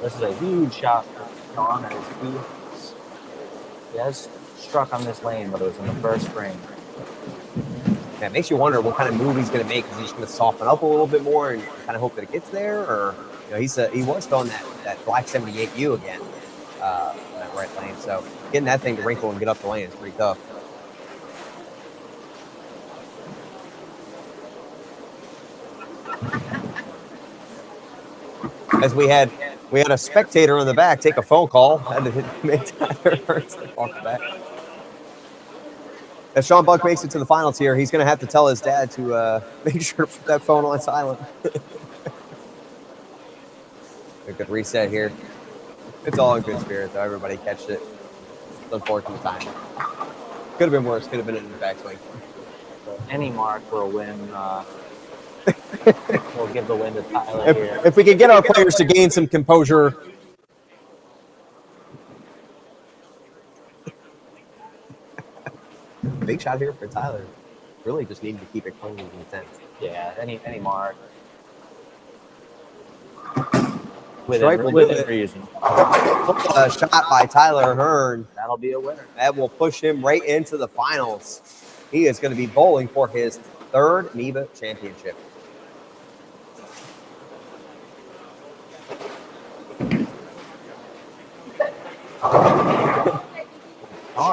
This is a huge shot for Sean. He has struck on this lane, but it was in the first frame. Yeah, it makes you wonder what kind of move he's going to make. Is he just going to soften up a little bit more and kind of hope that it gets there? Or, you know, he was throwing that black 78U again in that right lane. So getting that thing to wrinkle and get up the lane is pretty tough. As we had a spectator in the back take a phone call. Had to make Tyler Hearn step off the back. As Sean Buck makes it to the finals here, he's going to have to tell his dad to make sure to put that phone on silent. A good reset here. It's all in good spirit, though. Everybody catched it. It's unfortunate time. Could have been worse. Could have been in the backswing. So any mark will win. We'll give the win to Tyler here. If we can get our players to gain some composure. Big shot here for Tyler. Really just needed to keep it clean and intense. Yeah, any mark. Within reason. A shot by Tyler Hearn. That'll be a winner. That will push him right into the finals. He is going to be bowling for his third NEBA championship.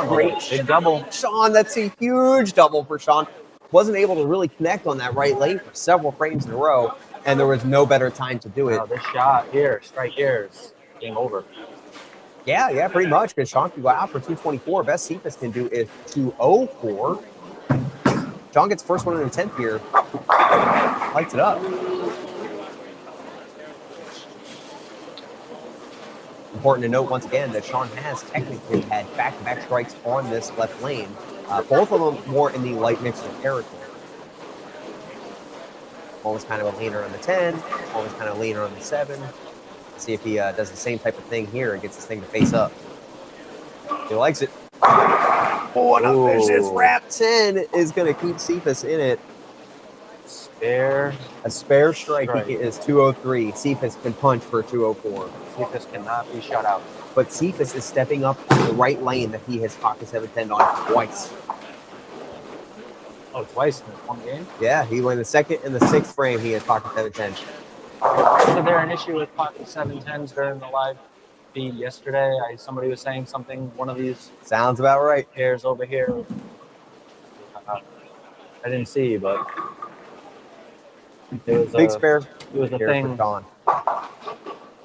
Great big double. Sean, that's a huge double for Sean. Wasn't able to really connect on that right lane for several frames in a row, and there was no better time to do it. Wow, this shot here, strike here, is game over. Yeah, pretty much, because Sean can go out for 224. Best Cephas can do is 204. Sean gets first one in the 10th here. Lights it up. Important to note once again that Sean has technically had back-to-back strikes on this left lane. Both of them more in the light mixer territory. Almost kind of a leaner on the 10, almost kind of leaner on the 7. See if he does the same type of thing here and gets this thing to face up. He likes it. Oh, and a vicious wrap 10 is going to keep Cephas in it. A spare strike. He is 203. Cephas can punch for 204. Cephas cannot be shut out. But Cephas is stepping up the right lane that he has pocket 710 on twice. Oh, twice in one game? Yeah, he went the second and the 6th frame. He has pocket 710. Wasn't there an issue with pocket 710s during the live feed yesterday? Somebody was saying something, one of these Sounds about right. pairs over here. I didn't see, but it was Big spare. It was a Here thing. for Sean.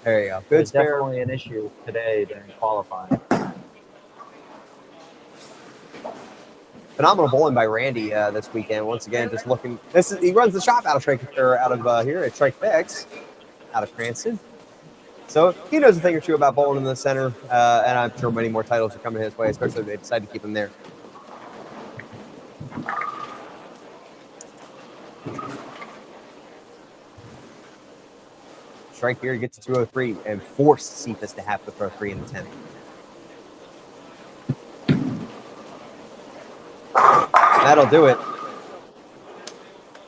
There you go. It Good was spare. definitely an issue today during qualifying. Phenomenal bowling by Randy this weekend. Once again, just looking. He runs the shop out of here at Strike Fix, out of Cranston. So he knows a thing or two about bowling in the center, and I'm sure many more titles are coming his way, especially if they decide to keep him there. Strike here, get to 203 and force Cephas to have to throw 3 in the 10th. That'll do it.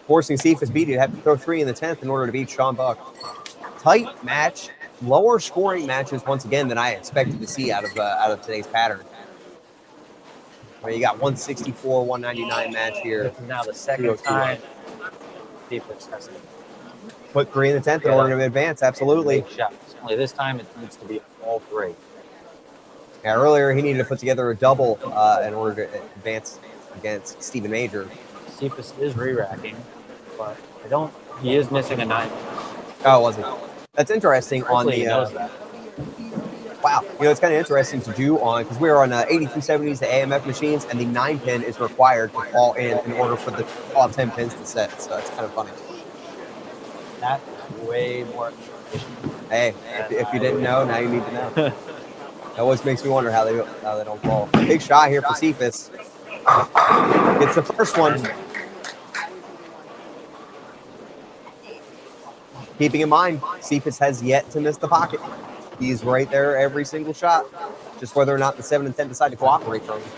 Forcing Cephas Beatty to have to throw 3 in the 10th in order to beat Sean Buck. Tight match, lower scoring matches once again than I expected to see out of today's pattern. Where you got 164, 199 match here. This is now the second time Cephas has to Put 3 in the 10th in order to advance, absolutely. make shots. Only this time it needs to be all 3. Yeah, earlier he needed to put together a double in order to advance against Stephen Major. Cephas is re-racking, but he is missing a 9. Oh, was he? That's interesting on Hopefully he the. knows that. Wow, it's kind of interesting to do on because we're on 8270s, the AMF machines, and the 9-pin is required to fall in order for the all 10 pins to set. So that's kind of funny. That's way more efficient. Hey, if you didn't know, now you need to know. That always makes me wonder how they don't fall. Big shot here for Cephas. It's the first one. Keeping in mind, Cephas has yet to miss the pocket. He's right there every single shot. Just whether or not the 7 and 10 decide to cooperate for him.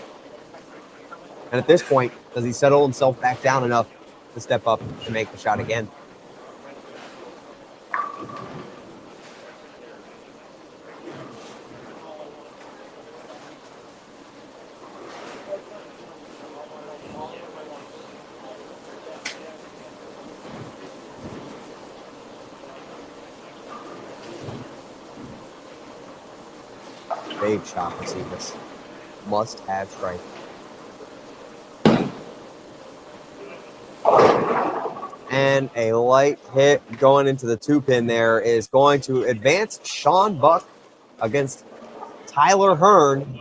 And at this point, does he settle himself back down enough to step up to make the shot again? Big shot for Cephas. Must have strike. And a light hit going into the 2-pin there is going to advance Sean Buck against Tyler Hearn.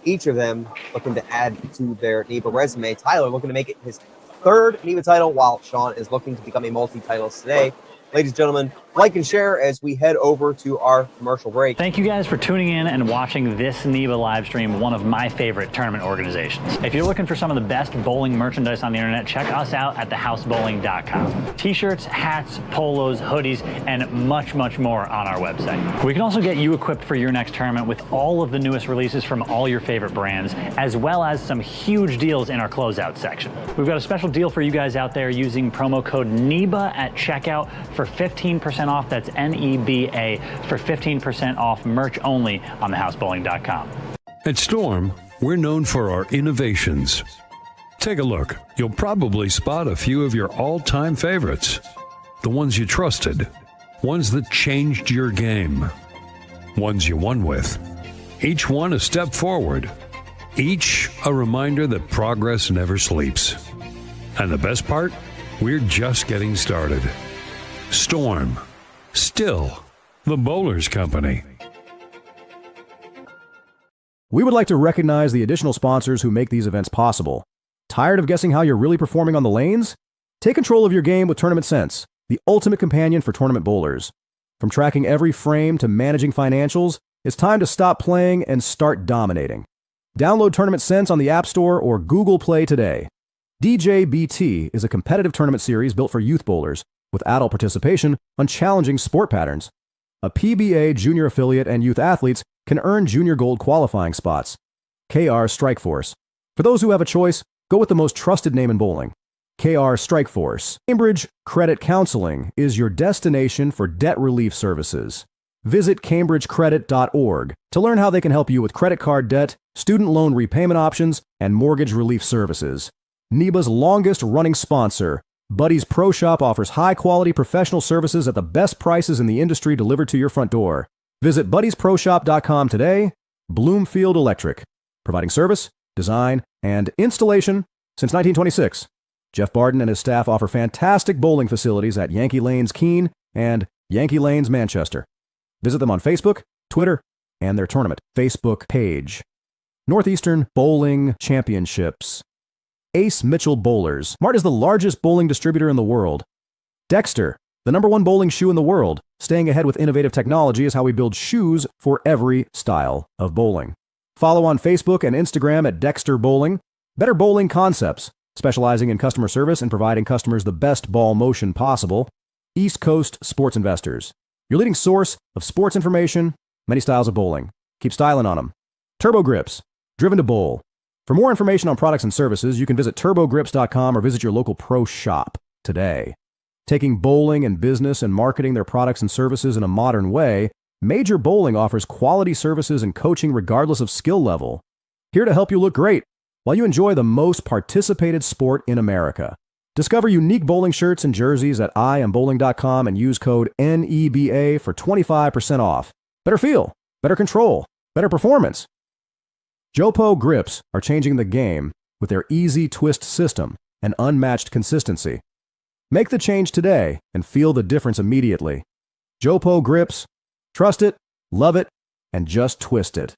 Each of them looking to add to their NEBA resume. Tyler looking to make it his 3rd NEBA title, while Sean is looking to become a multi-titles today. Ladies and gentlemen, like and share as we head over to our commercial break. Thank you guys for tuning in and watching this NEBA live stream, one of my favorite tournament organizations. If you're looking for some of the best bowling merchandise on the internet, check us out at thehousebowling.com. T-shirts, hats, polos, hoodies, and much, much more on our website. We can also get you equipped for your next tournament with all of the newest releases from all your favorite brands, as well as some huge deals in our closeout section. We've got a special deal for you guys out there using promo code NEBA at checkout for 15% off. That's NEBA for 15% off merch only on thehousebowling.com. At Storm, we're known for our innovations. Take a look. You'll probably spot a few of your all-time favorites. The ones you trusted. Ones that changed your game. Ones you won with. Each one a step forward. Each a reminder that progress never sleeps. And the best part? We're just getting started. Storm. Still the Bowlers Company. We would like to recognize the additional sponsors who make these events possible. Tired of guessing how you're really performing on the lanes? Take control of your game with Tournament Sense, the ultimate companion for tournament bowlers. From tracking every frame to managing financials, it's time to stop playing and start dominating. Download Tournament Sense on the App Store or Google Play today. DJBT is a competitive tournament series built for youth bowlers, with adult participation on challenging sport patterns. A PBA junior affiliate and youth athletes can earn junior gold qualifying spots. KR Strikeforce. For those who have a choice, go with the most trusted name in bowling. KR Strikeforce. Cambridge Credit Counseling is your destination for debt relief services. Visit cambridgecredit.org to learn how they can help you with credit card debt, student loan repayment options, and mortgage relief services. NEBA's longest running sponsor, Buddy's Pro Shop, offers high-quality professional services at the best prices in the industry delivered to your front door. Visit buddysproshop.com today. Bloomfield Electric, providing service, design, and installation since 1926. Jeff Barden and his staff offer fantastic bowling facilities at Yankee Lanes Keene and Yankee Lanes Manchester. Visit them on Facebook, Twitter, and their tournament Facebook page. Northeastern Bowling Championships. Ace Mitchell Bowlers. Mart is the largest bowling distributor in the world. Dexter, the #1 bowling shoe in the world. Staying ahead with innovative technology is how we build shoes for every style of bowling. Follow on Facebook and Instagram at Dexter Bowling. Better Bowling Concepts, specializing in customer service and providing customers the best ball motion possible. East Coast Sports Investors, your leading source of sports information, many styles of bowling. Keep styling on them. Turbo Grips, driven to bowl. For more information on products and services, you can visit turbogrips.com or visit your local pro shop today. Taking bowling and business and marketing their products and services in a modern way, Major Bowling offers quality services and coaching regardless of skill level. Here to help you look great while you enjoy the most participated sport in America. Discover unique bowling shirts and jerseys at iambowling.com and use code NEBA for 25% off. Better feel, better control, better performance. Jopo grips are changing the game with their easy twist system and unmatched consistency. Make the change today and feel the difference immediately. Jopo grips, trust it, love it, and just twist it.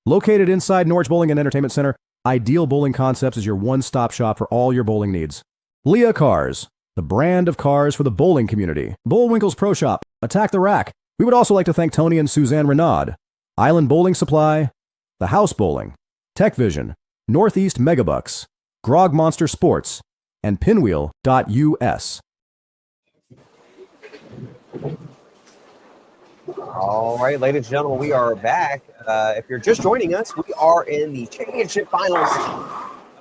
Located inside Norwich Bowling and Entertainment Center, Ideal Bowling Concepts is your one-stop shop for all your bowling needs. Leah Cars, the brand of cars for the bowling community. Bullwinkle's Pro Shop, Attack the Rack. We would also like to thank Tony and Suzanne Renaud. Island Bowling Supply, The House Bowling, Tech Vision, Northeast Megabucks, Grog Monster Sports, and Pinwheel.us. All right, ladies and gentlemen, we are back. If you're just joining us, we are in the championship finals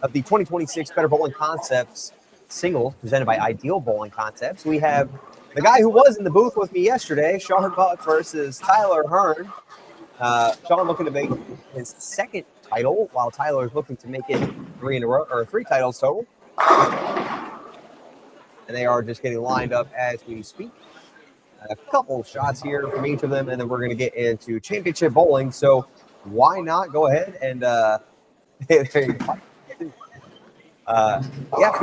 of the 2026 Better Bowling Concepts singles presented by Ideal Bowling Concepts. We have the guy who was in the booth with me yesterday, Sean Buck versus Tyler Hearn. Sean looking to make his second title, while Tyler is looking to make it three titles total. And they are just getting lined up as we speak. A couple of shots here from each of them, and then we're going to get into championship bowling. So why not go ahead and feel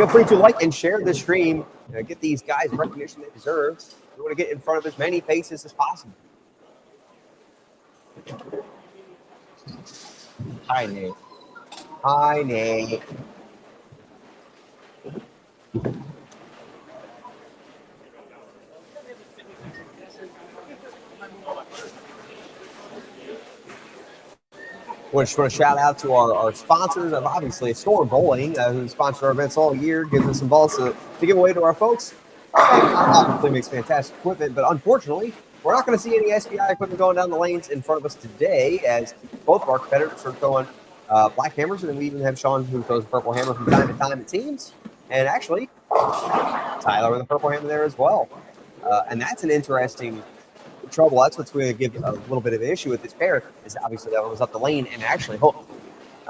free to like and share the stream. Get these guys the recognition they deserve. We want to get in front of as many faces as possible. Hi, Nate. Hi, Nate. We just want to shout out to our sponsors of obviously Storm Bowling, who sponsor our events all year, gives us some balls to give away to our folks. Obviously makes fantastic equipment, but unfortunately, we're not going to see any SBI equipment going down the lanes in front of us today, as both of our competitors are throwing black hammers, and then we even have Sean who throws a purple hammer from time to time, it seems. And actually, Tyler with a purple hammer there as well. And that's an interesting trouble. That's what's going to give a little bit of an issue with this pair, is obviously that one was up the lane and actually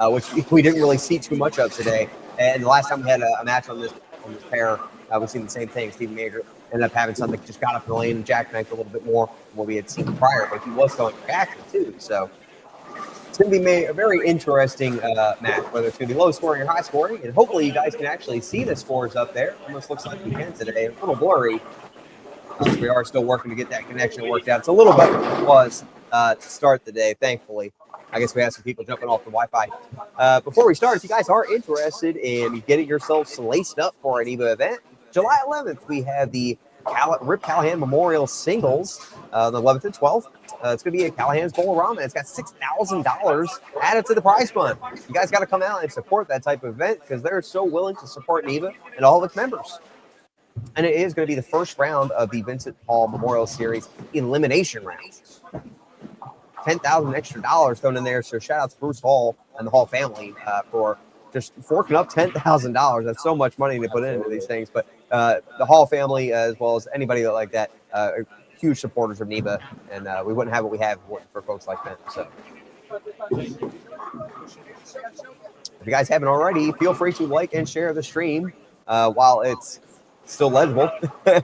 which we didn't really see too much of today. And the last time we had a match on this pair, we've seen the same thing. Stephen Major ended up having something just got up in the lane and jackknifed a little bit more than what we had seen prior, but he was throwing back too. So it's going to be a very interesting match, whether it's going to be low scoring or high scoring. And hopefully you guys can actually see the scores up there. Almost looks like we can today. A little blurry. We are still working to get that connection worked out. It's a little better than it was to start the day, thankfully. I guess we have some people jumping off the Wi-Fi. Before we start, if you guys are interested in getting yourselves laced up for an EVA event, July 11th, we have the Rip Callahan Memorial Singles, the 11th and 12th. It's going to be at Callahan's BOWLERO. It's got $6,000 added to the prize fund. You guys got to come out and support that type of event because they're so willing to support NEVA and all of its members. And it is going to be the first round of the Vincent Hall Memorial Series elimination round. $10,000 extra thrown in there. So shout out to Bruce Hall and the Hall family for just forking up $10,000. That's so much money to put into these things. But the Hall family, as well as anybody like that, are huge supporters of NEVA, and we wouldn't have what we have for folks like them. So if you guys haven't already, feel free to like and share the stream while it's still legible. I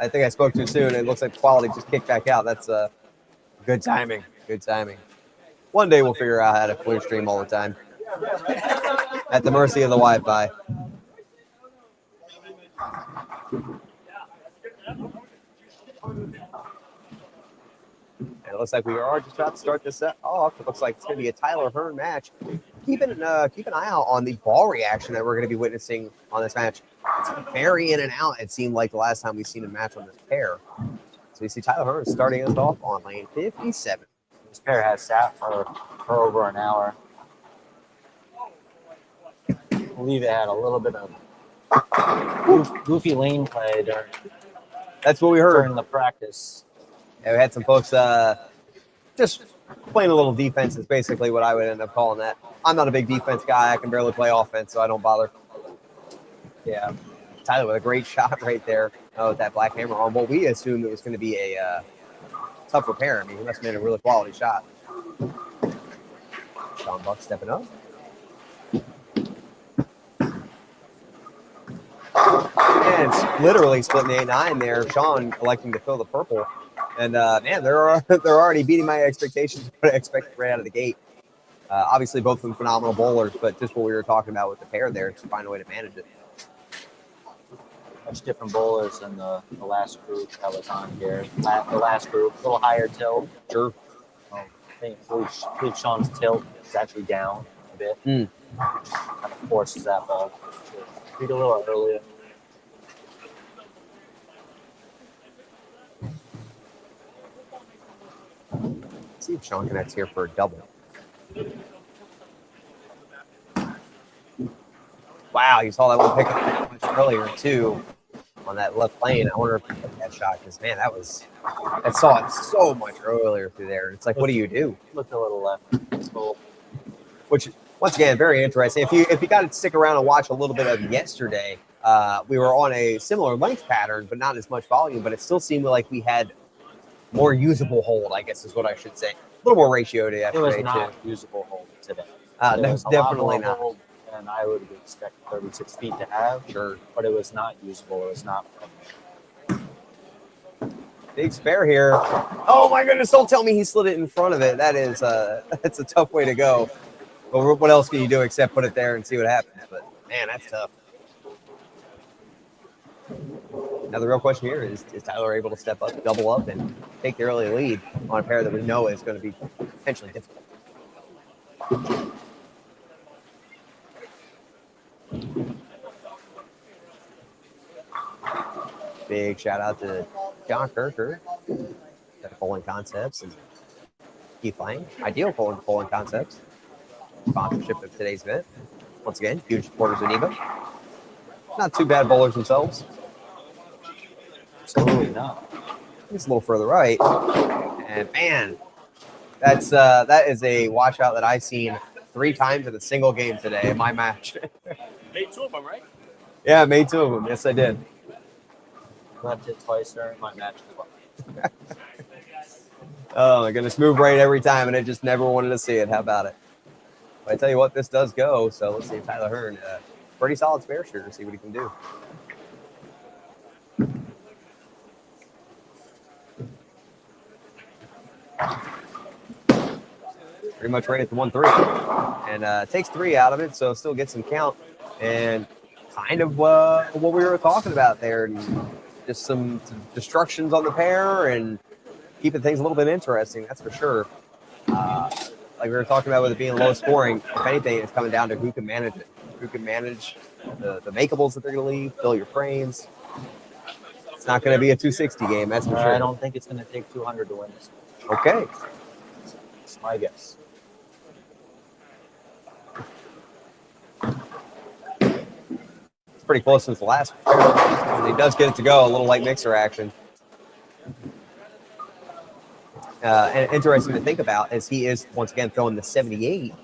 think I spoke too soon. It looks like the quality just kicked back out. That's good timing. Good timing. One day we'll figure out how to clear stream all the time. At the mercy of the Wi-Fi. And it looks like we are just about to start this set off. It looks like it's going to be a Tyler Hearn match. Keep an eye out on the ball reaction that we're going to be witnessing on this match. It's very in and out, it seemed like the last time we've seen a match on this pair. So you see Tyler Hearn starting us off on lane 57. This pair has sat for over an hour. I believe it had a little bit of goofy lane play during. That's what we heard during the practice. Yeah, we had some folks just playing a little defense is basically what I would end up calling that. I'm not a big defense guy. I can barely play offense, so I don't bother. Yeah, Tyler with a great shot right there with that black hammer on what we assumed it was going to be a tough repair. I mean, he must have made a really quality shot. Sean Buck stepping up. And literally splitting the 8-9 there. Sean electing to fill the purple. And, man, they're already beating my expectations, what I expected right out of the gate. Obviously, both of them phenomenal bowlers, but just what we were talking about with the pair there, to find a way to manage it. Much different bowlers than the last group that was on here. The last group, a little higher tilt. Sure. I believe Sean's tilt is actually down a bit. Kind of forces that ball to beat a little earlier. Let's see if Sean connects here for a double. Wow, you saw that one pick up much earlier too on that left lane. I wonder if he took that shot because man, I saw it so much earlier through there. It's like, what do you do? Look a little left. Which once again, very interesting. If you got to stick around and watch a little bit of yesterday, we were on a similar length pattern, but not as much volume. But it still seemed like we had more usable hold, I guess is what I should say. A little more ratio to yesterday. It was not usable hold today. No, definitely not. Hold than I would expect 36 feet to have. Sure. But it was not usable. It was not. Big spare here. Oh my goodness, don't tell me he slid it in front of it. That is that's a tough way to go. But what else can you do except put it there and see what happens? But man, that's tough. Now the real question here is Tyler able to step up, double up, and take the early lead on a pair that we know is going to be potentially difficult? Big shout out to John Kirker at Bowling Concepts and Keith Lang, Ideal Bowling Concepts, sponsorship of today's event. Once again, huge supporters of NEVA. Not too bad bowlers themselves. Absolutely not. It's a little further right. And man, that is a washout that I've seen 3 times in a single game today in my match. Made 2 of them, right? Yeah, I made 2 of them. Yes, I did. Left it twice during my match as well. Oh my goodness, move right every time, and I just never wanted to see it. How about it? I tell you what, this does go. So let's see if Tyler Hearn, pretty solid spare shooter, see what he can do. Pretty much right at the 1-3. And takes 3 out of it, so still gets some count. And kind of what we were talking about there. And just some destructions on the pair and keeping things a little bit interesting, that's for sure. Like we were talking about with it being low scoring, if anything, it's coming down to who can manage it. Who can manage the makeables that they're going to leave, fill your frames. It's not going to be a 260 game, that's for sure. I don't think it's going to take 200 to win this. Okay. That's my guess. It's pretty close since the last one. And he does get it to go, a little light mixer action. And interesting to think about is he is once again throwing the 78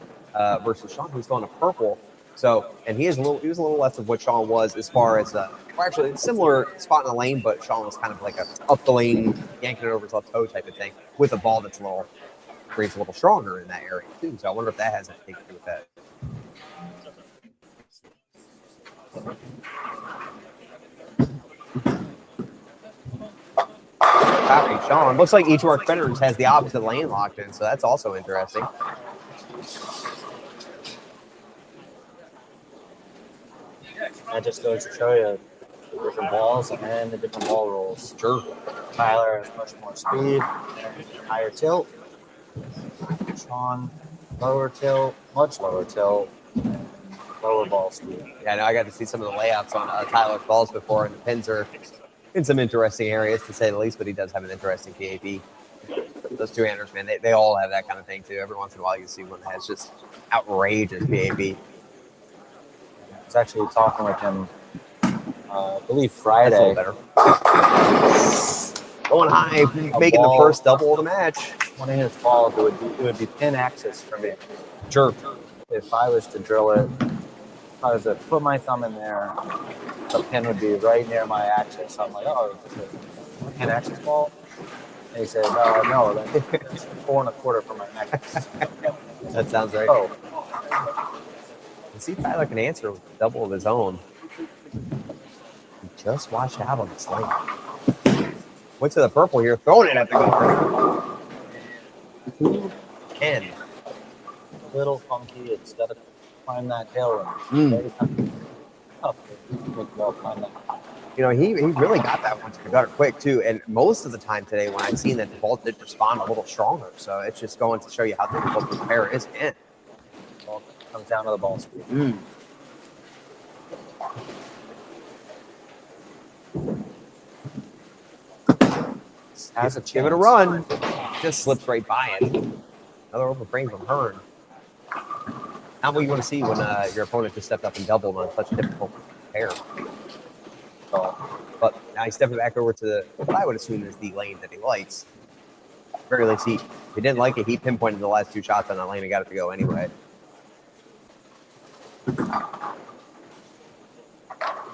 versus Sean, who's throwing a purple. So, and he was a little less of what Sean was as far as actually similar spot in the lane, but Sean was kind of like a up the lane, yanking it over his left toe type of thing with a ball that's a little stronger in that area too. So I wonder if that has anything to do with that. Copy, Sean. Looks like each of our competitors has the opposite lane locked in, so that's also interesting. That just goes to show you the different balls and the different ball rolls. Sure. Tyler has much more speed, higher tilt. Sean, lower tilt, much lower tilt, and lower ball speed. Yeah, I know I got to see some of the layouts on Tyler's balls before, and the pins are in some interesting areas, to say the least, but he does have an interesting PAP. Those two-handers, man, they all have that kind of thing, too. Every once in a while, you see one that has just outrageous PAP. I was actually talking with him, I believe Friday. That's a little better. Going high, making the first double of the match. One of his balls, it would be pin axis for me. Sure. If I was to drill it, if I was to put my thumb in there, the pin would be right near my axis. I'm like, oh, is this a pin axis ball? And he said, no, that's 4 1/4 for my axis. That sounds right. Oh, Let's see if Tyler can answer with a double of his own. Just watch out on this lane. Went to the purple here, throwing it at the goal. Who can? a little funky. It's got to climb that hill. And very tough to make the ball climb that. You know, he really got that one to the gutter quick, too. And most of the time today, when I've seen that, the ball did respond a little stronger. So it's just going to show you how difficult the pair is. And Ball comes down to the ball speed. Has a give it a run. Just slips right by it. Another open frame from Hearn. Not what you want to see when your opponent just stepped up and doubled on such a difficult pair. So, but now he's stepping back over to what I would assume is the lane that he likes. At the very least, he didn't like it. He pinpointed the last 2 shots on that lane and got it to go anyway.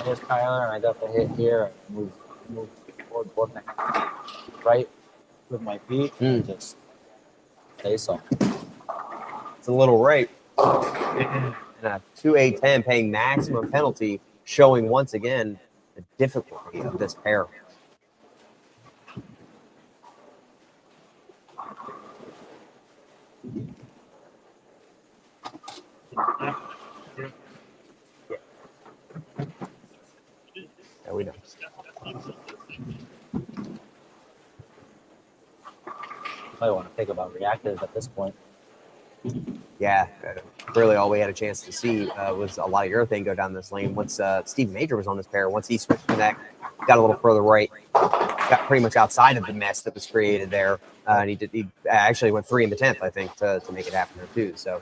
Here's Tyler, and I got the hit here. Move forward, looking right with my feet, and just face off. It's a little right. And a 2-8-10 paying maximum penalty, showing once again the difficulty of this pair. Yeah, we know. I want to think about reactive at this point. Yeah, really all we had a chance to see was a lot of urethane go down this lane. Once Steve Major was on this pair, once he switched to that, got a little further right, got pretty much outside of the mess that was created there. And he actually went 3 in the 10th, I think, to make it happen there too. So,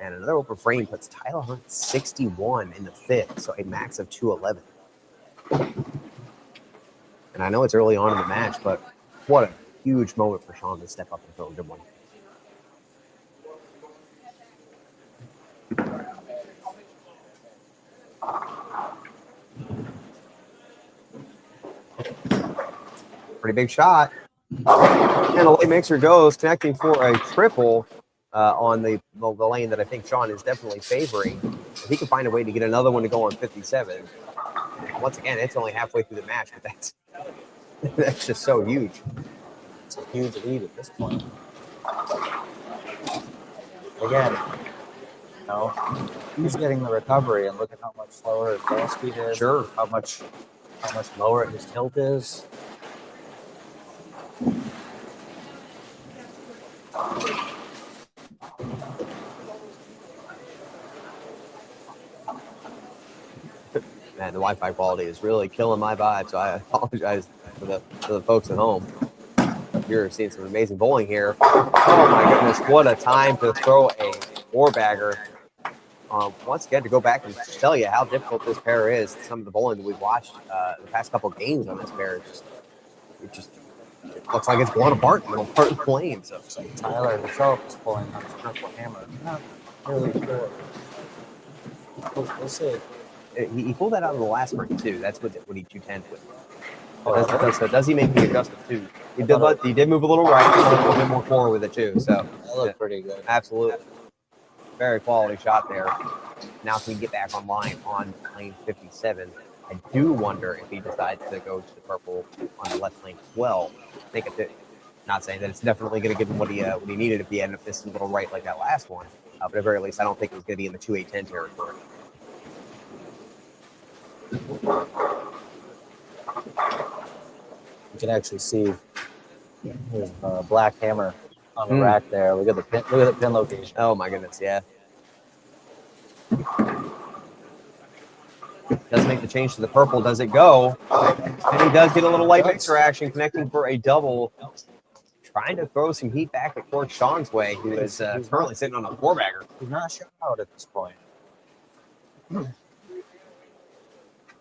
and another open frame puts Tyler Hunt 61 in the 5th, so a max of 211. And I know it's early on in the match, but what a huge moment for Sean to step up and throw a good one. Pretty big shot. And a late mixer goes, connecting for a triple on the the lane that I think Sean is definitely favoring. If he can find a way to get another one to go on 57, once again, it's only halfway through the match, but that's just so huge. It's a huge lead at this point. Again, you know, he's getting the recovery, and look at how much slower his ball speed is. Sure. How much lower his tilt is. Man, the Wi-Fi quality is really killing my vibe, so I apologize for the folks at home. You're seeing some amazing bowling here. Oh my goodness, what a time to throw a four-bagger. Once again, to go back and tell you how difficult this pair is. Some of the bowling that we've watched the past couple of games on this pair, it looks like it's going apart in the middle part of the lane. So Tyler himself is pulling on his purple hammer. Not really sure. We'll see. He pulled that out of the last frame too. That's what he 210 with. Oh, So does he make the adjustment too? He did move a little right, a little bit more forward with it too. So that looked pretty good. Absolutely. Very quality shot there. Now can we get back online on lane 57? I do wonder if he decides to go to the purple on the left lane as well. I think not saying that it's definitely going to give him what he needed if he ended up missing a little right like that last one. But at the very least, I don't think it was going to be in the 2-8-10 territory. You can actually see there's a black hammer on the rack there. Look at the pin. Look at the pin location. Oh my goodness, yeah. Does make the change to the purple. Does it go? And he does get a little light mixer action, connecting for a double. Trying to throw some heat back at Court Sean's way, who is currently sitting on a four-bagger. He's not shut out at this point.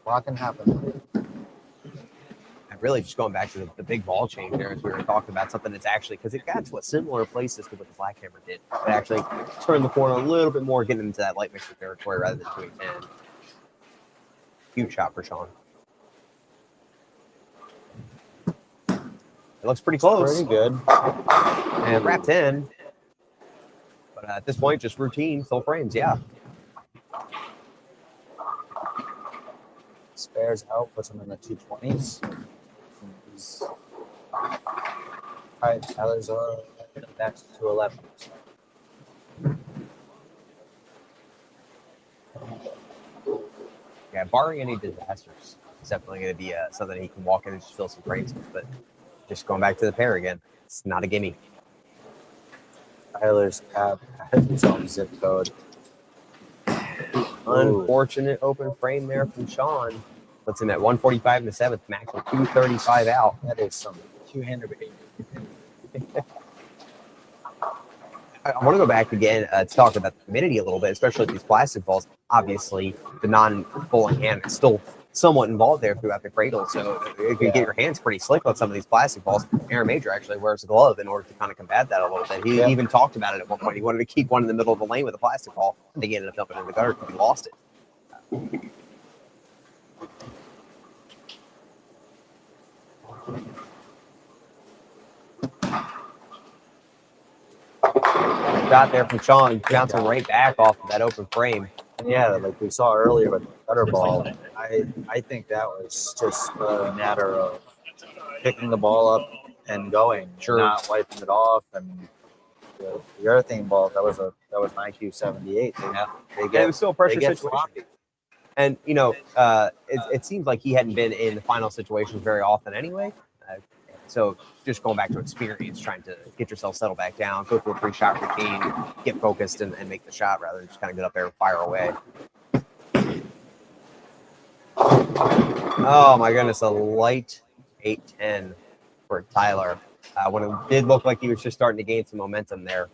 What can happen? And really just going back to the big ball change there, as we were talking about, something that's actually, because it got to a similar places to what the black hammer did. It actually turned the corner a little bit more, getting into that light mixer territory rather than 2-10. Huge shot for Sean. It looks pretty close. Pretty good. And wrapped in. But at this point, just routine, full frames, yeah. Spares out, puts him in the 220s. All right, Tyler's back to 211. Yeah, barring any disasters, it's definitely going to be something he can walk in and just fill some frames with. But just going back to the pair again, it's not a gimme. Tyler's got his own zip code. Unfortunate open frame there from Sean. Puts him at 145 in the seventh, max with 235 out. That is some two-hander behavior. I want to go back again to talk about the humidity a little bit, especially with these plastic balls. Obviously, the non-bowling hand is still somewhat involved there throughout the cradle, so you can get your hands pretty slick on some of these plastic balls. Aaron Major actually wears a glove in order to kind of combat that a little bit. He even talked about it at one point. He wanted to keep one in the middle of the lane with a plastic ball. I think he ended up dumping it in the gutter because he lost it. Shot there from Sean, bouncing right back off of that open frame. And yeah, like we saw earlier with the gutter ball, I think that was just a matter of picking the ball up and going, not wiping it off. And the urethane ball, that was an IQ 78. It was still a pressure situation. Sloppy. And you know, it seems like he hadn't been in the final situations very often anyway. So just going back to experience, trying to get yourself settled back down, go through a pre-shot routine, get focused, and make the shot rather than just kind of get up there and fire away. Oh my goodness, a light 8-10 for Tyler. When it did look like he was just starting to gain some momentum there.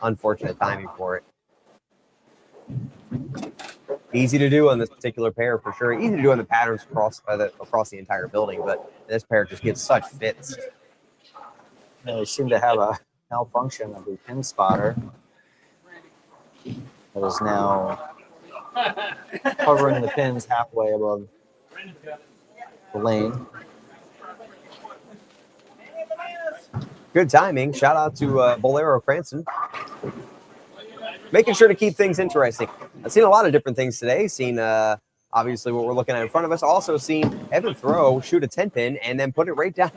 Unfortunate timing for it. Easy to do on this particular pair for sure. Easy to do on the patterns across the entire building, but this pair just gets such fits. They seem to have a malfunction of the pin spotter that is now covering the pins halfway above the lane. Good timing. Shout out to BOWLERO CRANSTON. making sure to keep things interesting. I've seen a lot of different things today. Seen obviously what we're looking at in front of us. Also seen Evan throw, shoot a 10-pin, and then put it right down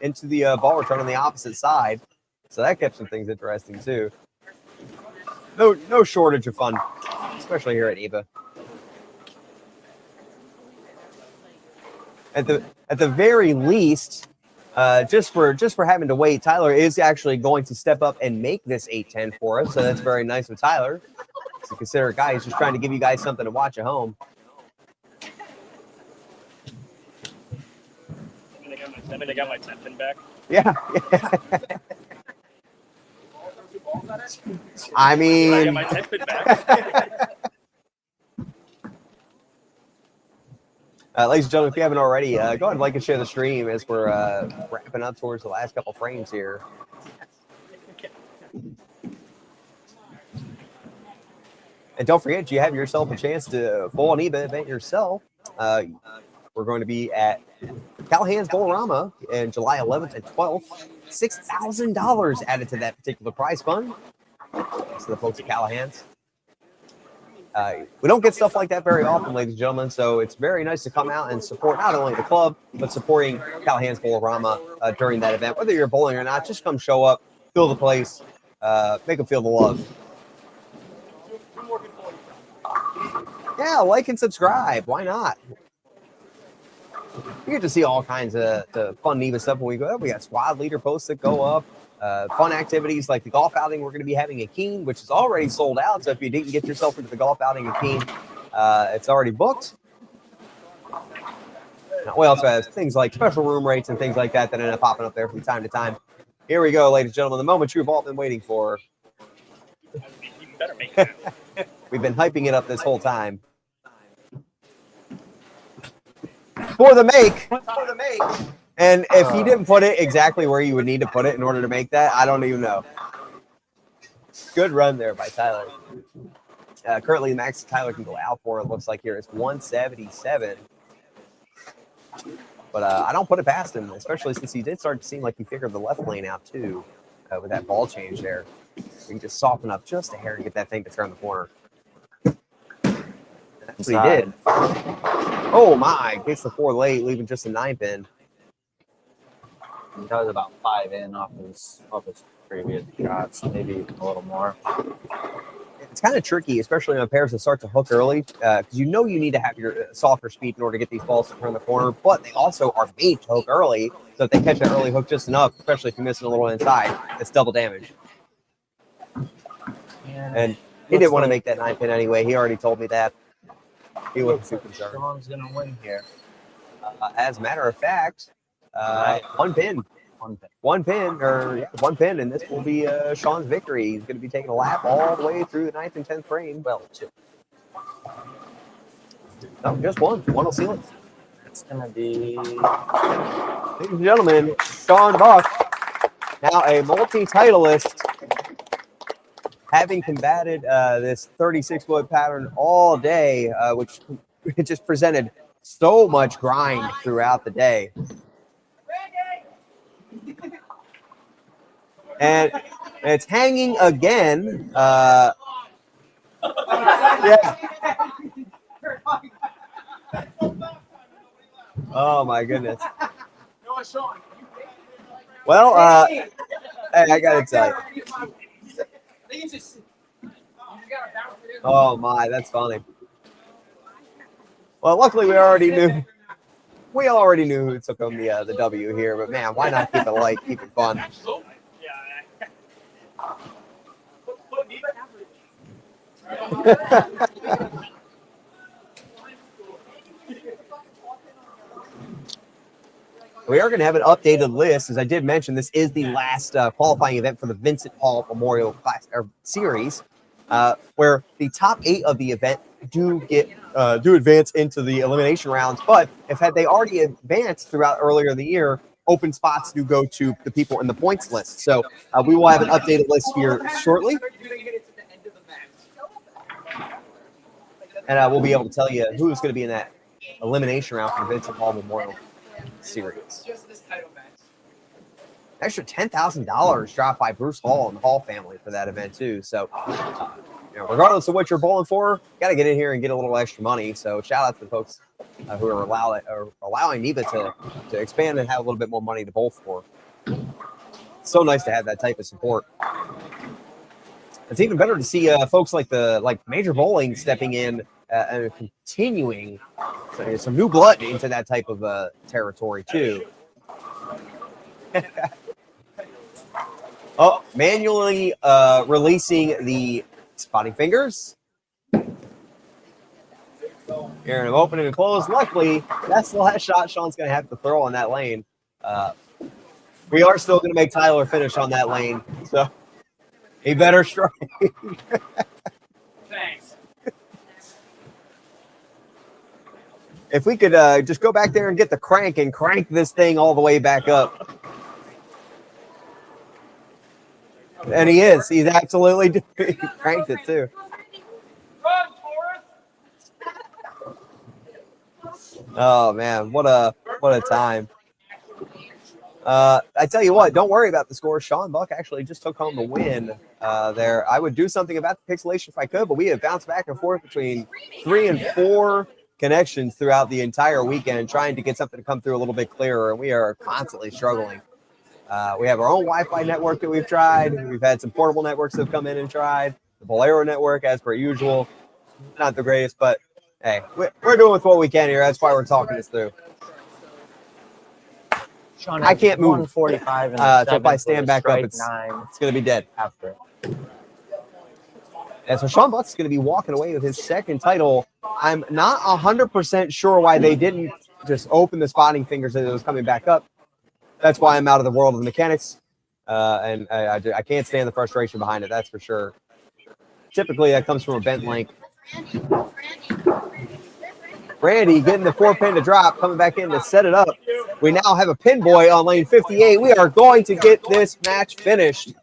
into the ball return on the opposite side. So that kept some things interesting too. No shortage of fun, especially here at EBA. At the very least, just for having to wait, Tyler is actually going to step up and make this 8-10 for us. So that's very nice of Tyler. To consider a guy who's just trying to give you guys something to watch at home. I mean, I got my 10-pin back. Yeah. I I mean, got my 10-pin back. ladies and gentlemen, if you haven't already, go ahead and like and share the stream as we're wrapping up towards the last couple frames here. And don't forget, you have yourself a chance to bowl an EBA event yourself. We're going to be at Callahan's Bowlerama in July 11th and 12th. $6,000 added to that particular prize fund. Thanks to the folks at Callahan's. We don't get stuff like that very often, ladies and gentlemen, so it's very nice to come out and support not only the club, but supporting Callahan's Bowlerama during that event. Whether you're bowling or not, just come show up, fill the place, make them feel the love. Yeah, like and subscribe. Why not? You get to see all kinds of fun NEVA stuff when we go up. We got squad leader posts that go up. Fun activities like the golf outing we're going to be having at Keene, which is already sold out. So if you didn't get yourself into the golf outing at Keene, it's already booked. Now, we also have things like special room rates and things like that that end up popping up there from time to time. Here we go, ladies and gentlemen, the moment you've all been waiting for. You better make it. We've been hyping it up this whole time. For the make. And if you didn't put it exactly where you would need to put it in order to make that, I don't even know. Good run there by Tyler. Currently, the max Tyler can go out for, it looks like here, is 177. But I don't put it past him, especially since he did start to seem like he figured the left lane out too with that ball change there. We can just soften up just a hair and get that thing to turn the corner. That's what he did. Oh my, gets the 4 late, leaving just a 9-pin. That was about 5 in off his previous shots, maybe a little more. It's kind of tricky, especially on pairs that start to hook early, because you know you need to have your softer speed in order to get these balls to turn the corner, but they also are made to hook early, so if they catch that early hook just enough, especially if you're missing a little inside, it's double damage. And he didn't want to make that 9-pin anyway. He already told me that. He wasn't too concerned. Sean's going to win here. As a matter of fact, one pin, and this will be Sean's victory. He's going to be taking a lap all the way through the 9th and 10th frame. Well, 2. No, just one. One will seal it. It's going to be... Ladies and gentlemen, Sean Buck, now a multi-titleist, having combated this 36-foot pattern all day, which just presented so much grind throughout the day. And it's hanging again. Yeah. Oh, my goodness. Well, hey, I got to tell you. Oh, my, that's funny. Well, luckily we already knew who took home the W here, but man, why not keep it light, keep it fun? We are going to have an updated list. As I did mention, this is the last qualifying event for the Vincent Hall Memorial Class Series, where the top 8 of the event do advance into the elimination rounds. But had they already advanced throughout earlier in the year, open spots do go to the people in the points list. So we will have an updated list here shortly. And we'll be able to tell you who's going to be in that elimination round for the Vincent Hall Memorial Series. Extra $10,000 dropped by Bruce Hall and the Hall family for that event too. So regardless of what you're bowling for, you got to get in here and get a little extra money. So shout out to the folks who are allowing NEBA to expand and have a little bit more money to bowl for. It's so nice to have that type of support. It's even better to see folks like Major Bowling stepping in and continuing some new blood into that type of territory too. Oh, manually releasing the spotting fingers. Here, and opening and close. Luckily, that's the last shot Sean's going to have to throw on that lane. We are still going to make Tyler finish on that lane, so he better strike. Thanks. If we could just go back there and get the crank and crank this thing all the way back up. And he is. He's absolutely doing it. He cranked it too. Run, Forrest! Oh man, what a time. I tell you what, don't worry about the score. Sean Buck actually just took home the win there. I would do something about the pixelation if I could, but we have bounced back and forth between 3 and 4 connections throughout the entire weekend, trying to get something to come through a little bit clearer, and we are constantly struggling. We have our own Wi-Fi network that we've tried. We've had some portable networks that have come in and tried. The BOWLERO network, as per usual, not the greatest, but hey, we're doing with what we can here. That's why we're talking this through. Sean I can't move. 145 and So if I stand back up, it's 9 going to be dead. after. And so Sean Buck's going to be walking away with his second title. I'm not 100% sure why they didn't just open the spotting fingers as it was coming back up. That's why I'm out of the world of the mechanics. And I can't stand the frustration behind it, that's for sure. Typically, that comes from a bent link. Randy getting the 4-pin to drop, coming back in to set it up. We now have a pin boy on lane 58. We are going to get this match finished.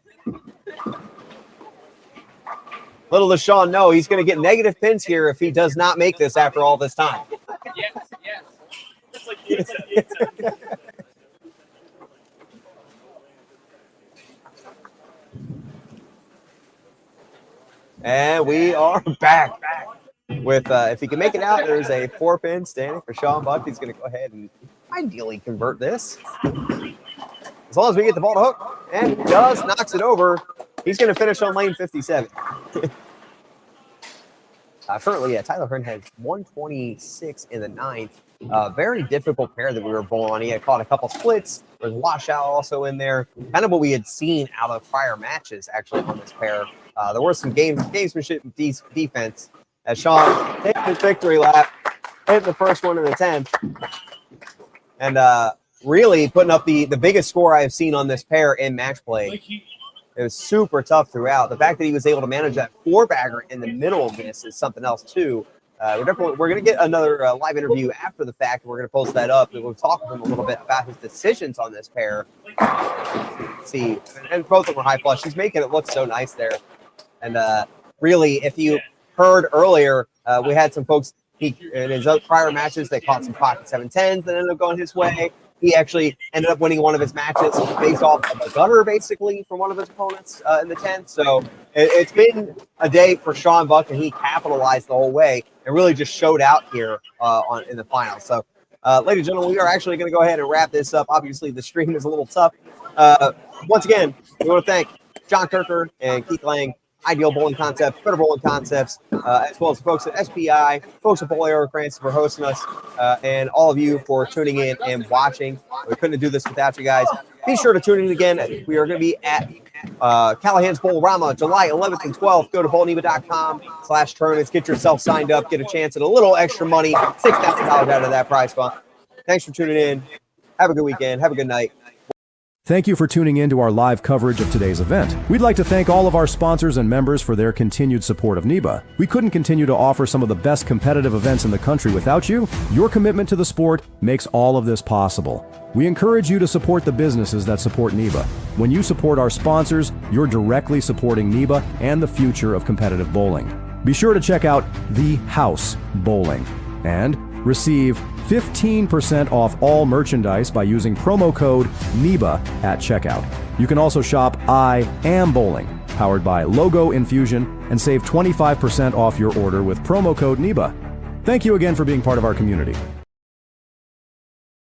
Little does Sean know he's going to get negative pins here if he does not make this after all this time. Yes. Just like pizza. And we are back with, if he can make it out, there's a 4-pin standing for Sean Buck. He's going to go ahead and ideally convert this. As long as we get the ball to hook, and he does, knocks it over. He's going to finish on lane 57. Currently, Tyler Hearn has 126 in the 9th. Very difficult pair that we were bowling on. He had caught a couple splits. There's washout also in there. Kind of what we had seen out of prior matches, actually, on this pair. There were some gamesmanship defense as Sean takes his victory lap, hit the first one in the 10th, and really putting up the biggest score I've seen on this pair in match play. It was super tough throughout. The fact that he was able to manage that 4-bagger in the middle of this is something else too. We're going to get another live interview after the fact. We're going to post that up, and we'll talk with him a little bit about his decisions on this pair. See, and both of them were high flush. He's making it look so nice there. And really, if you heard earlier, we had some folks in his prior matches, they caught some pocket 7-10s that ended up going his way. He actually ended up winning one of his matches based off of a gutter, basically, from one of his opponents in the 10th. So it's been a day for Sean Buck, and he capitalized the whole way and really just showed out here in the final. So, ladies and gentlemen, we are actually going to go ahead and wrap this up. Obviously, the stream is a little tough. Once again, we want to thank John Kirker and Keith Lang, Ideal Bowling Concepts, Better Bowling Concepts, as well as folks at SPI, folks at BOWLERO CRANSTON for hosting us, and all of you for tuning in and watching. We couldn't do this without you guys. Be sure to tune in again. We are going to be at Callahan's Bowl-Rama, July 11th and 12th. Go to bowlneva.com/tournaments. Get yourself signed up. Get a chance at a little extra money, $6,000 out of that prize fund. Thanks for tuning in. Have a good weekend. Have a good night. Thank you for tuning in to our live coverage of today's event. We'd like to thank all of our sponsors and members for their continued support of NEBA. We couldn't continue to offer some of the best competitive events in the country without you. Your commitment to the sport makes all of this possible. We encourage you to support the businesses that support NEBA. When you support our sponsors, you're directly supporting NEBA and the future of competitive bowling. Be sure to check out The House Bowling and receive 15% off all merchandise by using promo code NEBA at checkout. You can also shop I Am Bowling, powered by Logo Infusion, and save 25% off your order with promo code NEBA. Thank you again for being part of our community.